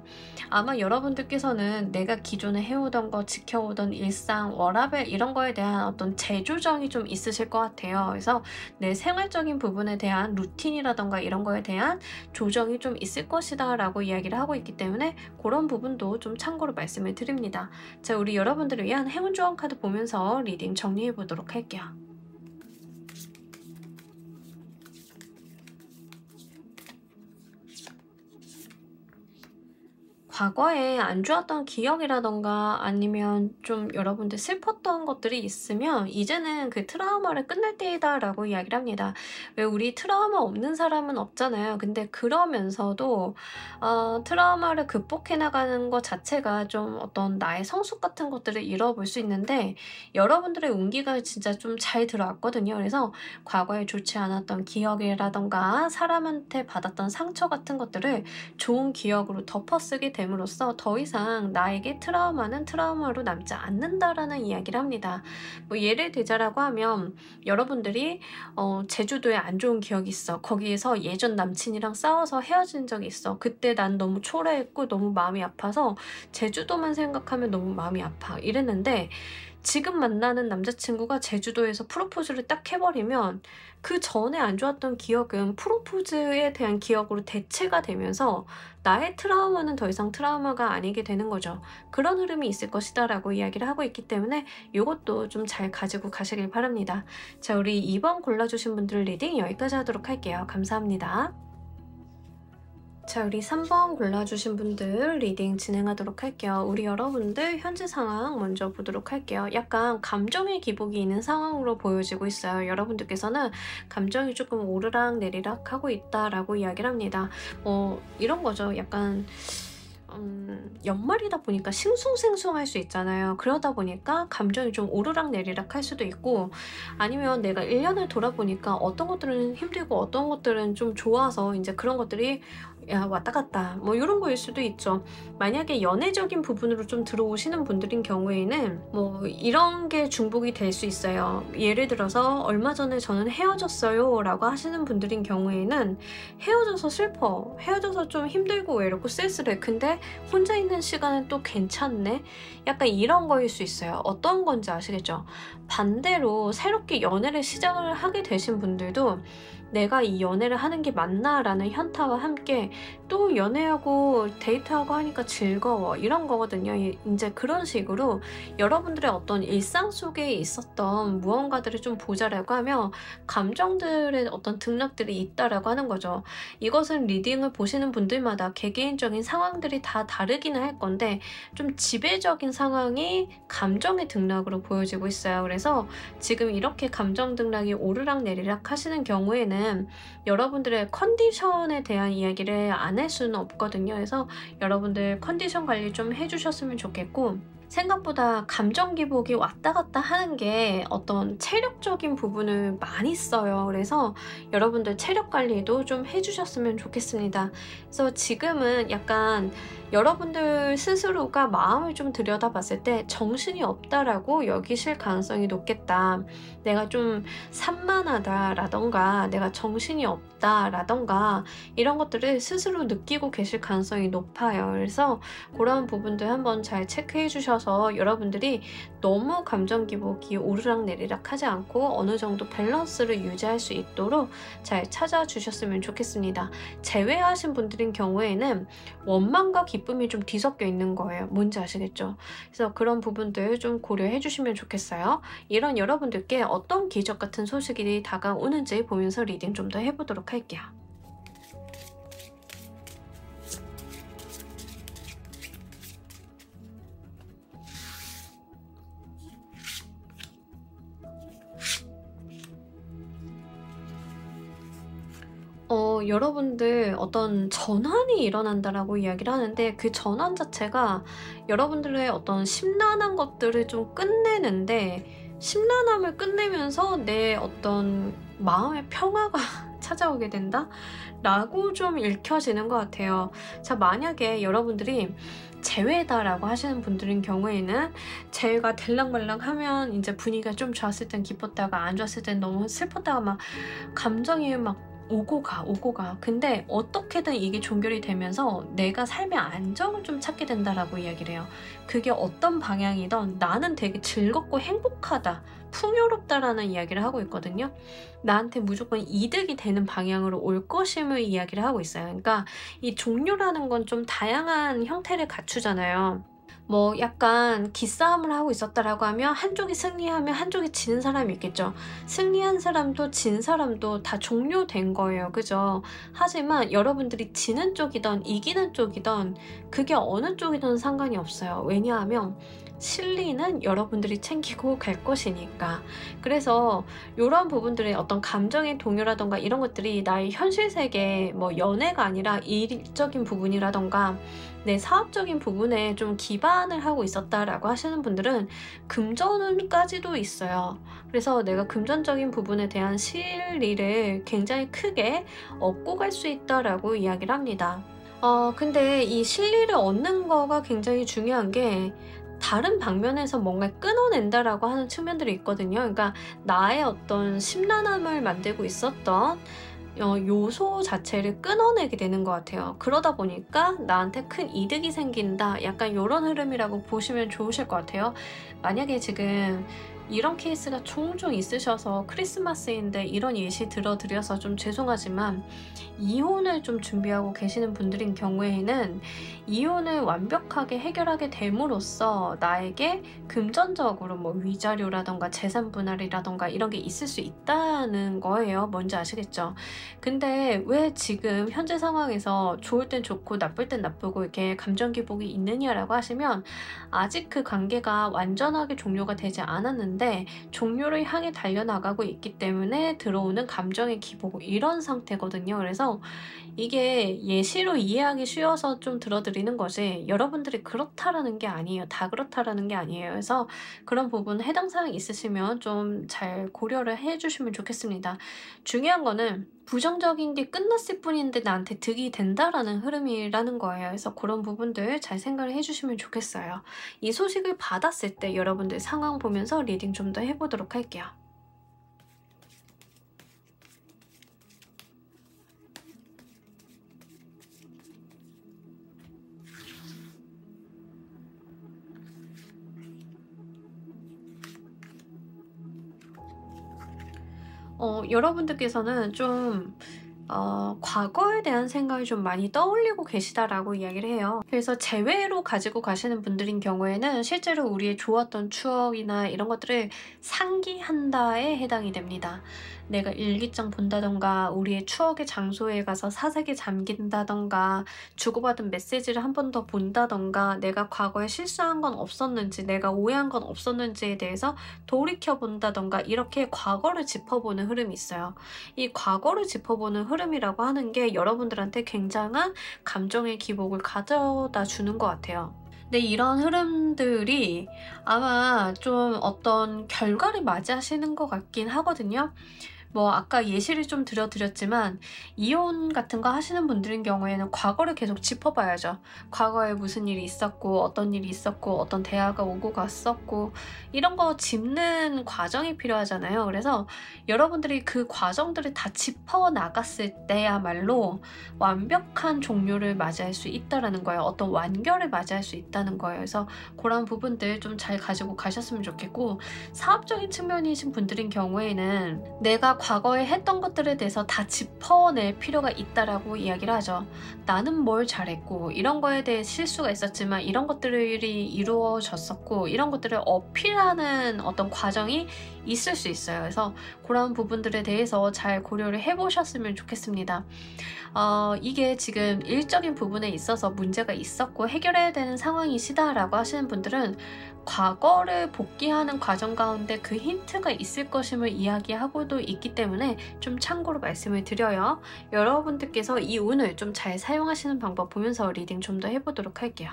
아마 여러분들께서는 내가 기존에 해오던 거, 지켜오던 일상, 워라밸 이런 거에 대한 어떤 재조정이 좀 있으실 것 같아요. 그래서 내 생활적인 부분에 대한 루틴이라던가 이런 거에 대한 조정이 좀 있을 것이다 라고 이야기를 하고 있기 때문에 그런 부분도 좀 참고로 말씀을 드립니다. 자, 우리 여러분들을 위한 행운 조언 카드 보면서 리딩 정리해 보도록 할게요. 과거에 안 좋았던 기억이라던가 아니면 좀 여러분들 슬펐던 것들이 있으면 이제는 그 트라우마를 끝낼 때이다 라고 이야기를 합니다. 왜 우리 트라우마 없는 사람은 없잖아요. 근데 그러면서도 트라우마를 극복해 나가는 것 자체가 좀 어떤 나의 성숙 같은 것들을 잃어볼 수 있는데 여러분들의 운기가 진짜 좀 잘 들어왔거든요. 그래서 과거에 좋지 않았던 기억이라던가 사람한테 받았던 상처 같은 것들을 좋은 기억으로 덮어쓰게 됨으로써 더 이상 나에게 트라우마는 트라우마로 남지 않는다라는 이야기를 합니다. 뭐 예를 들자라고 하면 여러분들이 제주도에 안 좋은 기억이 있어. 거기에서 예전 남친이랑 싸워서 헤어진 적이 있어. 그때 난 너무 초라했고 너무 마음이 아파서 제주도만 생각하면 너무 마음이 아파. 이랬는데 지금 만나는 남자친구가 제주도에서 프로포즈를 딱 해버리면 그 전에 안 좋았던 기억은 프로포즈에 대한 기억으로 대체가 되면서 나의 트라우마는 더 이상 트라우마가 아니게 되는 거죠. 그런 흐름이 있을 것이다 라고 이야기를 하고 있기 때문에 이것도 좀 잘 가지고 가시길 바랍니다. 자, 우리 2번 골라주신 분들 리딩 여기까지 하도록 할게요. 감사합니다. 자, 우리 3번 골라주신 분들 리딩 진행하도록 할게요. 우리 여러분들 현재 상황 먼저 보도록 할게요. 약간 감정의 기복이 있는 상황으로 보여지고 있어요. 여러분들께서는 감정이 조금 오르락 내리락 하고 있다라고 이야기를 합니다. 이런 거죠. 약간 연말이다 보니까 싱숭생숭할 수 있잖아요. 그러다 보니까 감정이 좀 오르락 내리락 할 수도 있고, 아니면 내가 1년을 돌아보니까 어떤 것들은 힘들고 어떤 것들은 좀 좋아서 이제 그런 것들이 왔다 갔다 뭐 이런 거일 수도 있죠. 만약에 연애적인 부분으로 좀 들어오시는 분들인 경우에는 뭐 이런 게 중복이 될 수 있어요. 예를 들어서 얼마 전에 저는 헤어졌어요 라고 하시는 분들인 경우에는 헤어져서 슬퍼, 헤어져서 좀 힘들고 외롭고 쓸쓸해, 근데 혼자 있는 시간은 또 괜찮네, 약간 이런 거일 수 있어요. 어떤 건지 아시겠죠? 반대로 새롭게 연애를 시작을 하게 되신 분들도 내가 이 연애를 하는 게 맞나 라는 현타와 함께 또 연애하고 데이트하고 하니까 즐거워, 이런 거거든요. 이제 그런 식으로 여러분들의 어떤 일상 속에 있었던 무언가들을 좀 보자라고 하며 감정들의 어떤 등락들이 있다라고 하는 거죠. 이것은 리딩을 보시는 분들마다 개개인적인 상황들이 다 다르기는 할 건데 좀 지배적인 상황이 감정의 등락으로 보여지고 있어요. 그래서 지금 이렇게 감정 등락이 오르락 내리락 하시는 경우에는 여러분들의 컨디션에 대한 이야기를 안 할 수는 없거든요. 그래서 여러분들 컨디션 관리 좀 해주셨으면 좋겠고, 생각보다 감정 기복이 왔다 갔다 하는 게 어떤 체력적인 부분을 많이 써요. 그래서 여러분들 체력 관리도 좀 해주셨으면 좋겠습니다. 그래서 지금은 약간 여러분들 스스로가 마음을 좀 들여다봤을 때 정신이 없다라고 여기실 가능성이 높겠다. 내가 좀 산만하다라던가 내가 정신이 없다라던가 이런 것들을 스스로 느끼고 계실 가능성이 높아요. 그래서 그런 부분들 한번 잘 체크해 주셔서 여러분들이 너무 감정 기복이 오르락 내리락 하지 않고 어느 정도 밸런스를 유지할 수 있도록 잘 찾아주셨으면 좋겠습니다. 제외하신 분들인 경우에는 원망과 기쁨이 좀 뒤섞여 있는 거예요. 뭔지 아시겠죠? 그래서 그런 부분들 좀 고려해 주시면 좋겠어요. 이런 여러분들께 어떤 기적 같은 소식이 다가오는지 보면서 리딩 좀 더 해보도록 할게요. 여러분들 어떤 전환이 일어난다라고 이야기를 하는데 그 전환 자체가 여러분들의 어떤 심란한 것들을 좀 끝내는데, 심란함을 끝내면서 내 어떤 마음의 평화가 찾아오게 된다? 라고 좀 읽혀지는 것 같아요. 자, 만약에 여러분들이 재회다라고 하시는 분들인 경우에는 재회가 들락말락 하면 이제 분위기가 좀 좋았을 땐 기뻤다가 안 좋았을 땐 너무 슬펐다가 막 감정이 막 오고 가. 근데 어떻게든 이게 종결이 되면서 내가 삶의 안정을 좀 찾게 된다라고 이야기를 해요. 그게 어떤 방향이든 나는 되게 즐겁고 행복하다, 풍요롭다라는 이야기를 하고 있거든요. 나한테 무조건 이득이 되는 방향으로 올 것임을 이야기를 하고 있어요. 그러니까 이 종료라는 건 좀 다양한 형태를 갖추잖아요. 뭐 약간 기싸움을 하고 있었다라고 하면 한쪽이 승리하면 한쪽이 지는 사람이 있겠죠. 승리한 사람도 진 사람도 다 종료된 거예요. 그죠? 하지만 여러분들이 지는 쪽이든 이기는 쪽이든 그게 어느 쪽이든 상관이 없어요. 왜냐하면 실리는 여러분들이 챙기고 갈 것이니까. 그래서 이런 부분들의 어떤 감정의 동요라던가 이런 것들이 나의 현실 세계, 뭐 연애가 아니라 일적인 부분이라던가 내 사업적인 부분에 좀 기반을 하고 있었다라고 하시는 분들은 금전운까지도 있어요. 그래서 내가 금전적인 부분에 대한 실리를 굉장히 크게 얻고 갈 수 있다라고 이야기를 합니다. 근데 이 실리를 얻는 거가 굉장히 중요한 게 다른 방면에서 뭔가 끊어낸다라고 하는 측면들이 있거든요. 그러니까 나의 어떤 심란함을 만들고 있었던 요소 자체를 끊어내게 되는 것 같아요. 그러다 보니까 나한테 큰 이득이 생긴다. 약간 요런 흐름이라고 보시면 좋으실 것 같아요. 만약에 지금 이런 케이스가 종종 있으셔서 크리스마스인데 이런 예시 들어드려서 좀 죄송하지만 이혼을 좀 준비하고 계시는 분들인 경우에는 이혼을 완벽하게 해결하게 됨으로써 나에게 금전적으로 뭐 위자료라던가 재산 분할이라던가 이런 게 있을 수 있다는 거예요. 뭔지 아시겠죠? 근데 왜 지금 현재 상황에서 좋을 땐 좋고 나쁠 땐 나쁘고 이렇게 감정 기복이 있느냐라고 하시면 아직 그 관계가 완전하게 종료가 되지 않았는데 종료를 향해 달려나가고 있기 때문에 들어오는 감정의 기복 이런 상태거든요. 그래서 이게 예시로 이해하기 쉬워서 좀 들어드리는 거지 여러분들이 그렇다라는 게 아니에요. 다 그렇다라는 게 아니에요. 그래서 그런 부분 해당 사항 있으시면 좀 잘 고려를 해주시면 좋겠습니다. 중요한 거는 부정적인 게 끝났을 뿐인데 나한테 득이 된다라는 흐름이라는 거예요. 그래서 그런 부분들 잘 생각을 해주시면 좋겠어요. 이 소식을 받았을 때 여러분들 상황 보면서 리딩 좀 더 해보도록 할게요. 여러분들께서는 좀 과거에 대한 생각이 좀 많이 떠올리고 계시다라고 이야기를 해요. 그래서 재회로 가지고 가시는 분들인 경우에는 실제로 우리의 좋았던 추억이나 이런 것들을 상기한다에 해당이 됩니다. 내가 일기장 본다던가 우리의 추억의 장소에 가서 사색에 잠긴다던가 주고받은 메시지를 한 번 더 본다던가 내가 과거에 실수한 건 없었는지 내가 오해한 건 없었는지에 대해서 돌이켜본다던가 이렇게 과거를 짚어보는 흐름이 있어요. 이 과거를 짚어보는 흐름이라고 하는 게 여러분들한테 굉장한 감정의 기복을 가져다 주는 것 같아요. 근데 이런 흐름들이 아마 좀 어떤 결과를 맞이하시는 것 같긴 하거든요. 뭐 아까 예시를 좀 들어드렸지만 이혼 같은 거 하시는 분들인 경우에는 과거를 계속 짚어봐야죠. 과거에 무슨 일이 있었고 어떤 일이 있었고 어떤 대화가 오고 갔었고 이런 거 짚는 과정이 필요하잖아요. 그래서 여러분들이 그 과정들을 다 짚어나갔을 때야말로 완벽한 종료를 맞이할 수 있다는 거예요. 어떤 완결을 맞이할 수 있다는 거예요. 그래서 그런 부분들 좀 잘 가지고 가셨으면 좋겠고 사업적인 측면이신 분들인 경우에는 내가 과거에 했던 것들에 대해서 다 짚어낼 필요가 있다라고 이야기를 하죠. 나는 뭘 잘했고 이런 거에 대해 실수가 있었지만 이런 것들이 이루어졌었고 이런 것들을 어필하는 어떤 과정이 있을 수 있어요. 그래서 그런 부분들에 대해서 잘 고려를 해보셨으면 좋겠습니다. 이게 지금 일적인 부분에 있어서 문제가 있었고 해결해야 되는 상황이시다라고 하시는 분들은 과거를 복귀하는 과정 가운데 그 힌트가 있을 것임을 이야기하고도 있기 때문에 좀 참고로 말씀을 드려요. 여러분들께서 이 운을 좀 잘 사용하시는 방법 보면서 리딩 좀 더 해보도록 할게요.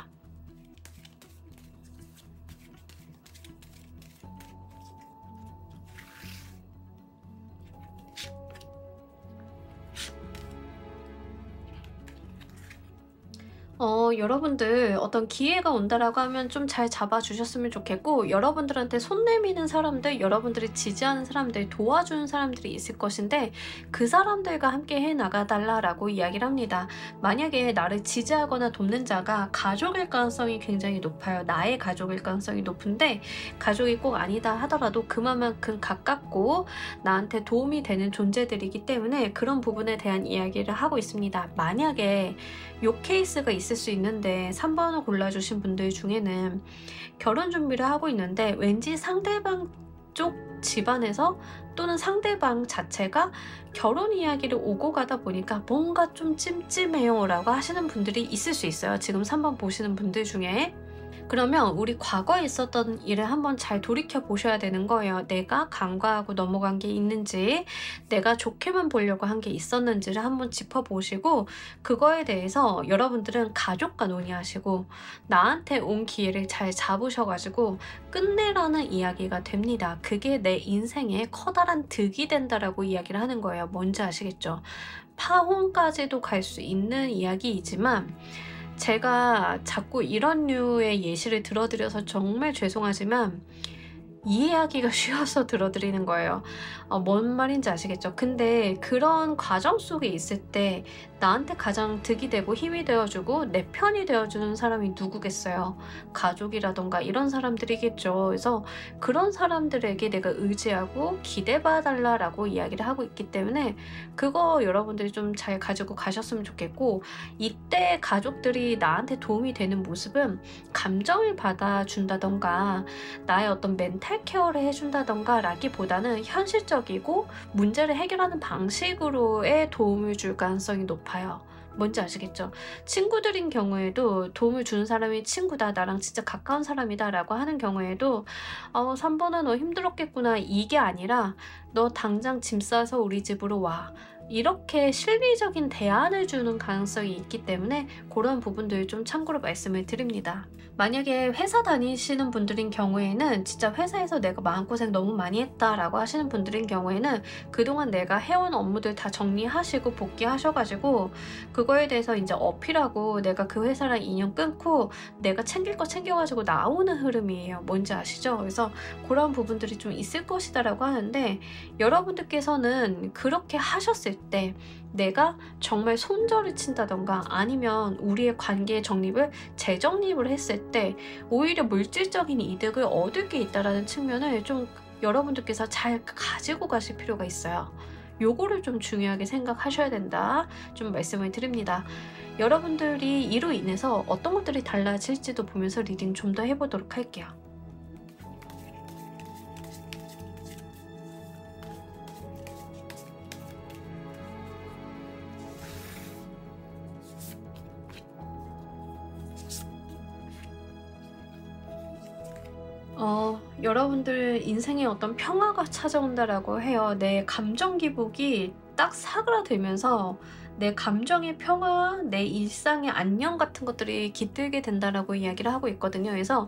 여러분들 어떤 기회가 온다라고 하면 좀 잘 잡아주셨으면 좋겠고 여러분들한테 손 내미는 사람들, 여러분들이 지지하는 사람들, 도와주는 사람들이 있을 것인데 그 사람들과 함께 해나가달라고 이야기를 합니다. 만약에 나를 지지하거나 돕는 자가 가족일 가능성이 굉장히 높아요. 나의 가족일 가능성이 높은데 가족이 꼭 아니다 하더라도 그만큼 가깝고 나한테 도움이 되는 존재들이기 때문에 그런 부분에 대한 이야기를 하고 있습니다. 만약에 요 케이스가 있을 수 있는데 3번을 골라주신 분들 중에는 결혼 준비를 하고 있는데 왠지 상대방 쪽 집안에서 또는 상대방 자체가 결혼 이야기를 오고 가다 보니까 뭔가 좀 찜찜해요 라고 하시는 분들이 있을 수 있어요. 지금 3번 보시는 분들 중에. 그러면 우리 과거에 있었던 일을 한번 잘 돌이켜 보셔야 되는 거예요. 내가 간과하고 넘어간 게 있는지, 내가 좋게만 보려고 한 게 있었는지를 한번 짚어보시고 그거에 대해서 여러분들은 가족과 논의하시고 나한테 온 기회를 잘 잡으셔가지고 끝내라는 이야기가 됩니다. 그게 내 인생에 커다란 득이 된다라고 이야기를 하는 거예요. 뭔지 아시겠죠? 파혼까지도 갈 수 있는 이야기이지만 제가 자꾸 이런 류의 예시를 들어드려서 정말 죄송하지만 이해하기가 쉬워서 들어드리는 거예요. 뭔 말인지 아시겠죠? 근데 그런 과정 속에 있을 때 나한테 가장 득이 되고 힘이 되어주고 내 편이 되어주는 사람이 누구겠어요? 가족이라던가 이런 사람들이겠죠. 그래서 그런 사람들에게 내가 의지하고 기대봐 달라라고 이야기를 하고 있기 때문에 그거 여러분들이 좀 잘 가지고 가셨으면 좋겠고, 이때 가족들이 나한테 도움이 되는 모습은 감정을 받아준다던가 나의 어떤 멘탈 케어를 해준다던가 라기보다는 현실적이고 문제를 해결하는 방식으로의 도움을 줄 가능성이 높아요. 뭔지 아시겠죠? 친구들인 경우에도 도움을 주는 사람이 친구다, 나랑 진짜 가까운 사람이다 라고 하는 경우에도 3번아 너 힘들었겠구나, 이게 아니라 너 당장 짐 싸서 우리 집으로 와, 이렇게 실리적인 대안을 주는 가능성이 있기 때문에 그런 부분들 좀 참고로 말씀을 드립니다. 만약에 회사 다니시는 분들인 경우에는 진짜 회사에서 내가 마음고생 너무 많이 했다 라고 하시는 분들인 경우에는 그동안 내가 해온 업무들 다 정리하시고 복귀하셔가지고 그거에 대해서 이제 어필하고 내가 그 회사랑 인연 끊고 내가 챙길 거 챙겨가지고 나오는 흐름이에요. 뭔지 아시죠? 그래서 그런 부분들이 좀 있을 것이다 라고 하는데, 여러분들께서는 그렇게 하셨을 때 내가 정말 손절을 친다던가 아니면 우리의 관계의 정립을 재정립을 했을 때 오히려 물질적인 이득을 얻을 게 있다는 측면을 좀 여러분들께서 잘 가지고 가실 필요가 있어요. 요거를 좀 중요하게 생각하셔야 된다 좀 말씀을 드립니다. 여러분들이 이로 인해서 어떤 것들이 달라질지도 보면서 리딩 좀 더 해보도록 할게요. 여러분들 인생에 어떤 평화가 찾아온다라고 해요. 내 감정 기복이 딱 사그라들면서 내 감정의 평화, 내 일상의 안녕 같은 것들이 깃들게 된다라고 이야기를 하고 있거든요. 그래서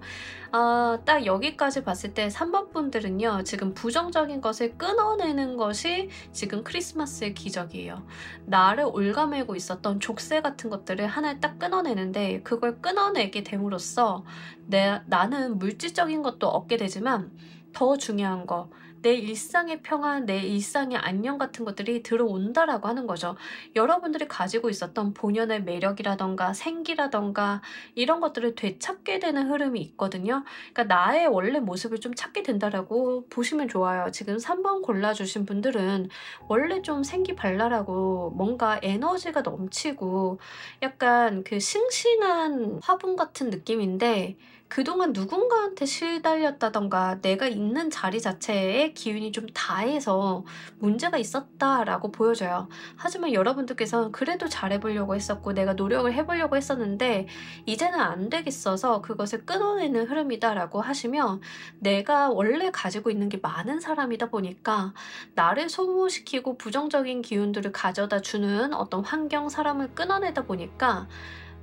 딱 여기까지 봤을 때 3번 분들은요, 지금 부정적인 것을 끊어내는 것이 지금 크리스마스의 기적이에요. 나를 올가매고 있었던 족쇄 같은 것들을 하나 딱 끊어내는데, 그걸 끊어내게 됨으로써 나는 물질적인 것도 얻게 되지만 더 중요한 거, 내 일상의 평화, 내 일상의 안녕 같은 것들이 들어온다라고 하는 거죠. 여러분들이 가지고 있었던 본연의 매력이라던가 생기라던가 이런 것들을 되찾게 되는 흐름이 있거든요. 그러니까 나의 원래 모습을 좀 찾게 된다라고 보시면 좋아요. 지금 3번 골라주신 분들은 원래 좀 생기발랄하고 뭔가 에너지가 넘치고 약간 그 싱싱한 화분 같은 느낌인데, 그동안 누군가한테 시달렸다던가 내가 있는 자리 자체에 기운이 좀 다해서 문제가 있었다라고 보여져요. 하지만 여러분들께서는 그래도 잘해보려고 했었고 내가 노력을 해보려고 했었는데 이제는 안 되겠어서 그것을 끊어내는 흐름이다라고 하시면, 내가 원래 가지고 있는 게 많은 사람이다 보니까 나를 소모시키고 부정적인 기운들을 가져다 주는 어떤 환경, 사람을 끊어내다 보니까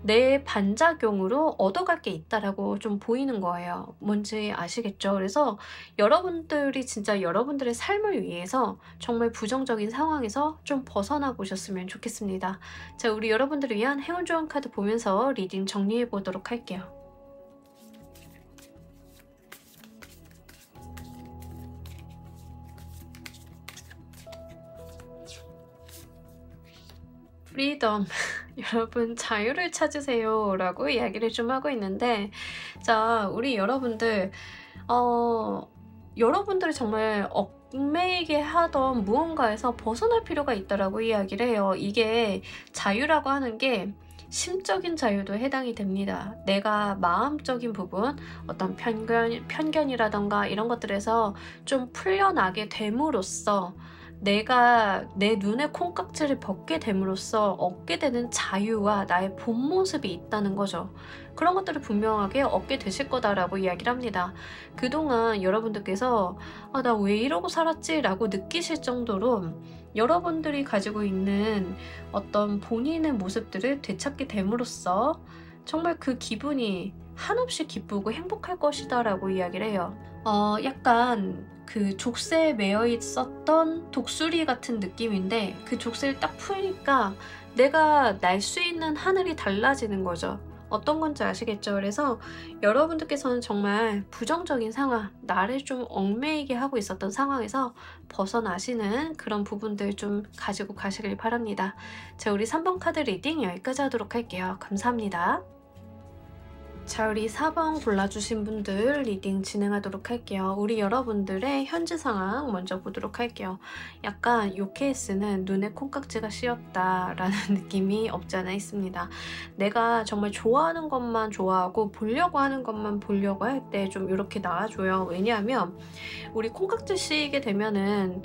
내 반작용으로 얻어갈 게 있다라고 좀 보이는 거예요. 뭔지 아시겠죠? 그래서 여러분들이 진짜 여러분들의 삶을 위해서 정말 부정적인 상황에서 좀 벗어나 보셨으면 좋겠습니다. 자, 우리 여러분들을 위한 행운 좋은 카드 보면서 리딩 정리해 보도록 할게요. 프리덤. 여러분 자유를 찾으세요 라고 이야기를 좀 하고 있는데, 자, 우리 여러분들 여러분들이 정말 얽매이게 하던 무언가에서 벗어날 필요가 있다라고 이야기를 해요. 이게 자유라고 하는 게 심적인 자유도 해당이 됩니다. 내가 마음적인 부분, 어떤 편견이라던가 이런 것들에서 좀 풀려나게 됨으로써 내가 내 눈의 콩깍지를 벗게 됨으로써 얻게 되는 자유와 나의 본 모습이 있다는 거죠. 그런 것들을 분명하게 얻게 되실 거다라고 이야기를 합니다. 그동안 여러분들께서 나 왜 이러고 살았지? 라고 느끼실 정도로 여러분들이 가지고 있는 어떤 본인의 모습들을 되찾게 됨으로써 정말 그 기분이 한없이 기쁘고 행복할 것이다 라고 이야기를 해요. 약간 그 족쇄에 매여 있었던 독수리 같은 느낌인데, 그 족쇄를 딱 풀니까 내가 날 수 있는 하늘이 달라지는 거죠. 어떤 건지 아시겠죠? 그래서 여러분들께서는 정말 부정적인 상황, 나를 좀 얽매이게 하고 있었던 상황에서 벗어나시는 그런 부분들 좀 가지고 가시길 바랍니다. 자, 우리 3번 카드 리딩 여기까지 하도록 할게요. 감사합니다. 자, 우리 4번 골라주신 분들 리딩 진행하도록 할게요. 우리 여러분들의 현재 상황 먼저 보도록 할게요. 약간 이 케이스는 눈에 콩깍지가 씌었다라는 느낌이 없지 않아 있습니다. 내가 정말 좋아하는 것만 좋아하고 보려고 하는 것만 보려고 할 때 좀 이렇게 나와줘요. 왜냐하면 우리 콩깍지 씌이게 되면은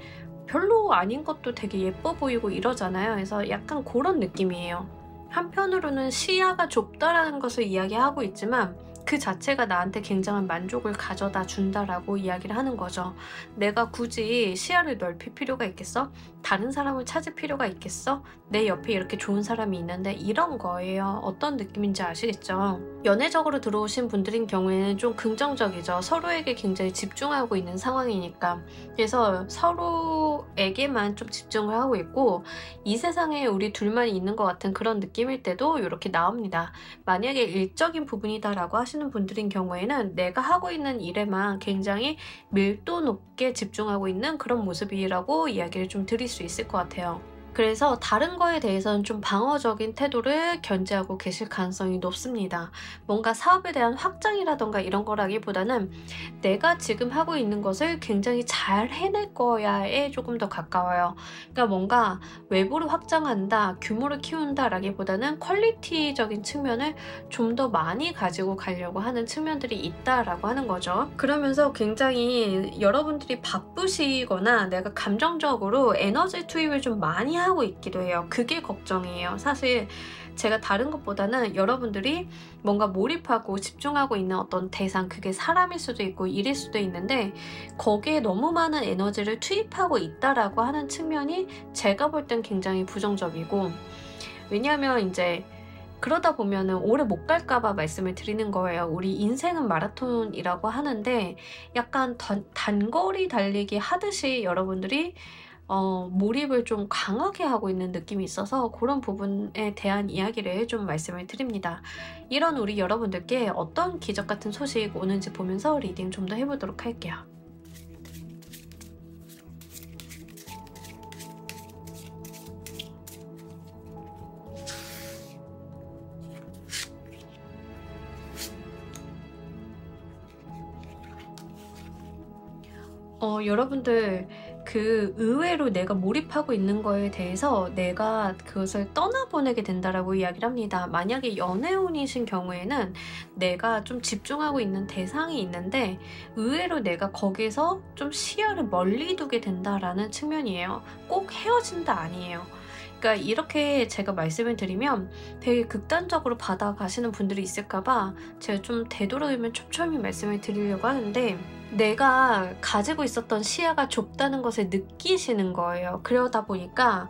별로 아닌 것도 되게 예뻐 보이고 이러잖아요. 그래서 약간 그런 느낌이에요. 한편으로는 시야가 좁다라는 것을 이야기하고 있지만 그 자체가 나한테 굉장한 만족을 가져다 준다라고 이야기를 하는 거죠. 내가 굳이 시야를 넓힐 필요가 있겠어? 다른 사람을 찾을 필요가 있겠어? 내 옆에 이렇게 좋은 사람이 있는데, 이런 거예요. 어떤 느낌인지 아시겠죠? 연애적으로 들어오신 분들인 경우에는 좀 긍정적이죠. 서로에게 굉장히 집중하고 있는 상황이니까. 그래서 서로에게만 좀 집중을 하고 있고, 이 세상에 우리 둘만 있는 것 같은 그런 느낌일 때도 이렇게 나옵니다. 만약에 일적인 부분이다라고 하시는 분들인 경우에는 내가 하고 있는 일에만 굉장히 밀도 높게 집중하고 있는 그런 모습이라고 이야기를 좀 드릴 수 있을 것 같아요. 그래서 다른 거에 대해서는 좀 방어적인 태도를 견지하고 계실 가능성이 높습니다. 뭔가 사업에 대한 확장이라던가 이런 거라기보다는 내가 지금 하고 있는 것을 굉장히 잘 해낼 거야에 조금 더 가까워요. 그러니까 뭔가 외부로 확장한다, 규모를 키운다 라기보다는 퀄리티적인 측면을 좀 더 많이 가지고 가려고 하는 측면들이 있다라고 하는 거죠. 그러면서 굉장히 여러분들이 바쁘시거나 내가 감정적으로 에너지 투입을 좀 많이 하고 있기도 해요. 그게 걱정이에요. 사실 제가 다른 것보다는 여러분들이 뭔가 몰입하고 집중하고 있는 어떤 대상, 그게 사람일 수도 있고 일일 수도 있는데 거기에 너무 많은 에너지를 투입하고 있다라고 하는 측면이 제가 볼 땐 굉장히 부정적이고, 왜냐하면 이제 그러다 보면은 오래 못 갈까봐 말씀을 드리는 거예요. 우리 인생은 마라톤이라고 하는데 약간 단거리 달리기 하듯이 여러분들이 몰입을 좀 강하게 하고 있는 느낌이 있어서 그런 부분에 대한 이야기를 좀 말씀을 드립니다. 이런 우리 여러분들께 어떤 기적 같은 소식 오는지 보면서 리딩 좀 더 해보도록 할게요. 여러분들 의외로 내가 몰입하고 있는 거에 대해서 내가 그것을 떠나보내게 된다라고 이야기를 합니다. 만약에 연애운이신 경우에는 내가 좀 집중하고 있는 대상이 있는데 의외로 내가 거기서 좀 시야를 멀리 두게 된다라는 측면이에요. 꼭 헤어진다 아니에요. 그러니까 이렇게 제가 말씀을 드리면 되게 극단적으로 받아가시는 분들이 있을까봐 제가 좀 되도록이면 촘촘히 말씀을 드리려고 하는데, 내가 가지고 있었던 시야가 좁다는 것을 느끼시는 거예요. 그러다 보니까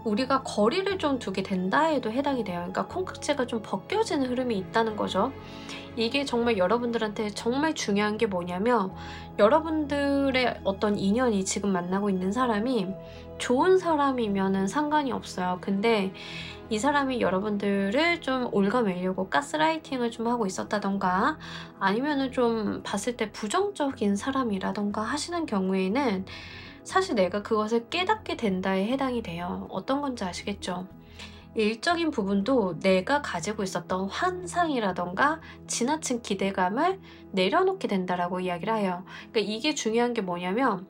우리가 거리를 좀 두게 된다에도 해당이 돼요. 그러니까 콩깍지가 좀 벗겨지는 흐름이 있다는 거죠. 이게 정말 여러분들한테 정말 중요한 게 뭐냐면, 여러분들의 어떤 인연이 지금 만나고 있는 사람이 좋은 사람이면은 상관이 없어요. 근데 이 사람이 여러분들을 좀 올가매려고 가스라이팅을 좀 하고 있었다던가 아니면은 좀 봤을 때 부정적인 사람이라던가 하시는 경우에는 사실 내가 그것을 깨닫게 된다에 해당이 돼요. 어떤 건지 아시겠죠? 일적인 부분도 내가 가지고 있었던 환상이라던가 지나친 기대감을 내려놓게 된다라고 이야기를 해요. 그러니까 이게 중요한 게 뭐냐면,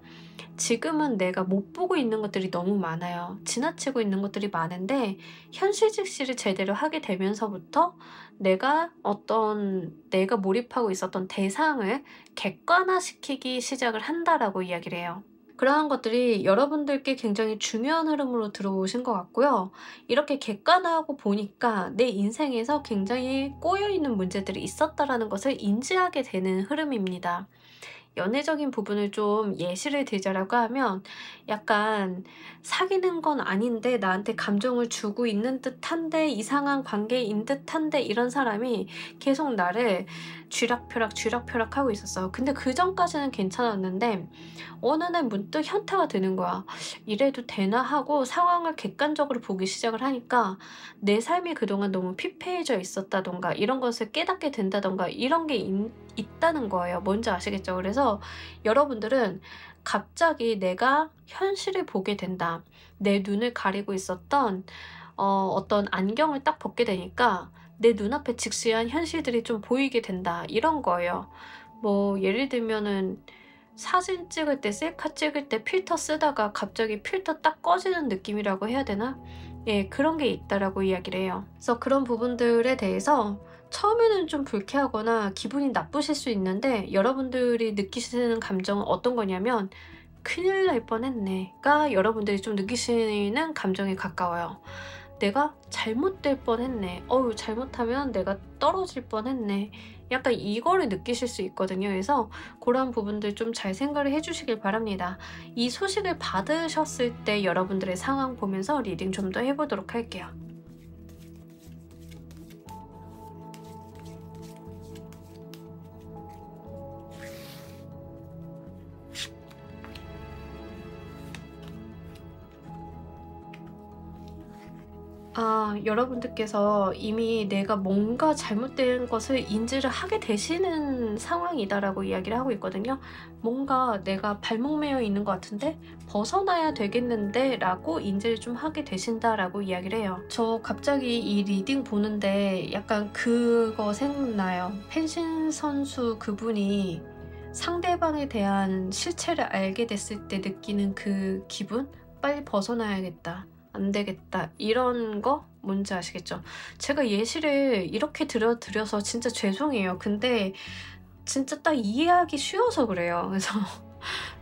지금은 내가 못 보고 있는 것들이 너무 많아요. 지나치고 있는 것들이 많은데 현실 직시를 제대로 하게 되면서부터 내가 몰입하고 있었던 대상을 객관화시키기 시작을 한다라고 이야기를 해요. 그러한 것들이 여러분들께 굉장히 중요한 흐름으로 들어오신 것 같고요. 이렇게 객관화하고 보니까 내 인생에서 굉장히 꼬여있는 문제들이 있었다라는 것을 인지하게 되는 흐름입니다. 연애적인 부분을 좀 예시를 들자라고 하면 약간 사귀는 건 아닌데 나한테 감정을 주고 있는 듯한데 이상한 관계인 듯한데 이런 사람이 계속 나를 쥐락펴락 쥐락펴락 하고 있었어. 근데 그전까지는 괜찮았는데 어느 날 문득 현타가 드는 거야. '이래도 되나?' 하고 상황을 객관적으로 보기 시작을 하니까 내 삶이 그동안 너무 피폐해져 있었다든가 이런 것을 깨닫게 된다든가 이런 게 있다는 거예요. 뭔지 아시겠죠? 그래서 여러분들은 갑자기 내가 현실을 보게 된다. 내 눈을 가리고 있었던 어떤 안경을 딱 벗게 되니까 내 눈앞에 직시한 현실들이 좀 보이게 된다. 이런 거예요. 뭐 예를 들면은 사진 찍을 때 셀카 찍을 때 필터 쓰다가 갑자기 필터 딱 꺼지는 느낌이라고 해야 되나? 예, 그런 게 있다라고 이야기를 해요. 그래서 그런 부분들에 대해서 처음에는 좀 불쾌하거나 기분이 나쁘실 수 있는데 여러분들이 느끼시는 감정은 어떤 거냐면 '큰일 날 뻔했네.'가 여러분들이 좀 느끼시는 감정에 가까워요. '내가 잘못될 뻔했네. 어우 잘못하면 내가 떨어질 뻔했네.' 약간 이거를 느끼실 수 있거든요. 그래서 그런 부분들 좀 잘 생각을 해 주시길 바랍니다. 이 소식을 받으셨을 때 여러분들의 상황 보면서 리딩 좀 더 해 보도록 할게요. 여러분들께서 이미 내가 뭔가 잘못된 것을 인지를 하게 되시는 상황이다라고 이야기를 하고 있거든요. 뭔가 내가 발목 매여 있는 것 같은데 벗어나야 되겠는데 라고 인지를 좀 하게 되신다라고 이야기를 해요. 저 갑자기 이 리딩 보는데 약간 그거 생각나요. 펜싱 선수 그분이 상대방에 대한 실체를 알게 됐을 때 느끼는 그 기분? 빨리 벗어나야겠다. 안 되겠다. 이런 거 뭔지 아시겠죠? 제가 예시를 이렇게 드려서 진짜 죄송해요. 근데 진짜 딱 이해하기 쉬워서 그래요. 그래서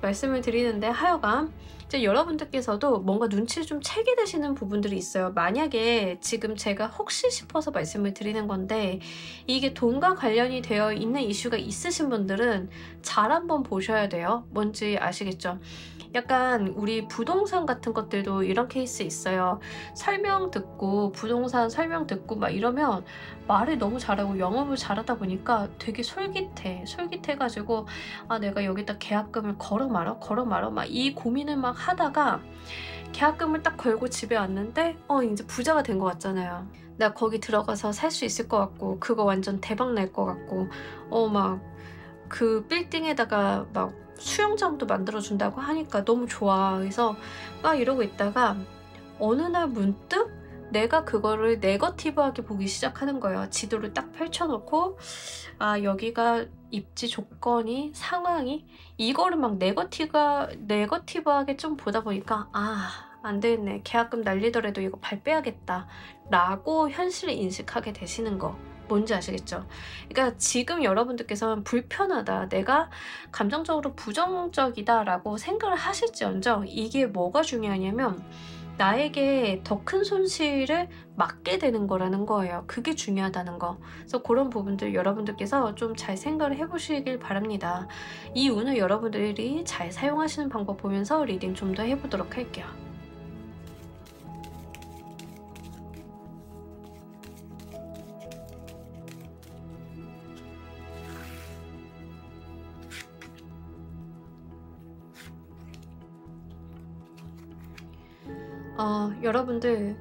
말씀을 드리는데 하여간 이제 여러분들께서도 뭔가 눈치를 좀 채게 되시는 부분들이 있어요. 만약에 지금 제가 혹시 싶어서 말씀을 드리는 건데 이게 돈과 관련이 되어 있는 이슈가 있으신 분들은 잘 한번 보셔야 돼요. 뭔지 아시겠죠? 약간 우리 부동산 같은 것들도 이런 케이스 있어요. 설명 듣고 부동산 설명 듣고 막 이러면 말을 너무 잘하고 영업을 잘하다 보니까 되게 솔깃해 가지고 '아 내가 여기다 계약금을 걸어 말어 막 이 고민을 막 하다가 계약금을 딱 걸고 집에 왔는데 인제 부자가 된 것 같잖아요. 나 거기 들어가서 살 수 있을 것 같고 그거 완전 대박 날 것 같고 막 그 빌딩에다가 막 수영장도 만들어 준다고 하니까 너무 좋아. 그래서 막 이러고 있다가 어느 날 문득 내가 그거를 네거티브하게 보기 시작하는 거예요. 지도를 딱 펼쳐 놓고 여기가 입지 조건이 상황이 이거를 막 네거티브하게 좀 보다 보니까 '안 되겠네. 계약금 날리더라도 이거 발 빼야겠다.'라고 현실을 인식하게 되시는 거. 뭔지 아시겠죠? 그러니까 지금 여러분들께서는 '불편하다. 내가 감정적으로 부정적이다.'라고 생각을 하실지언정 이게 뭐가 중요하냐면 나에게 더 큰 손실을 막게 되는 거라는 거예요. 그게 중요하다는 거. 그래서 그런 부분들 여러분들께서 좀 잘 생각을 해 보시길 바랍니다. 이 운을 여러분들이 잘 사용하시는 방법 보면서 리딩 좀 더 해 보도록 할게요. 여러분들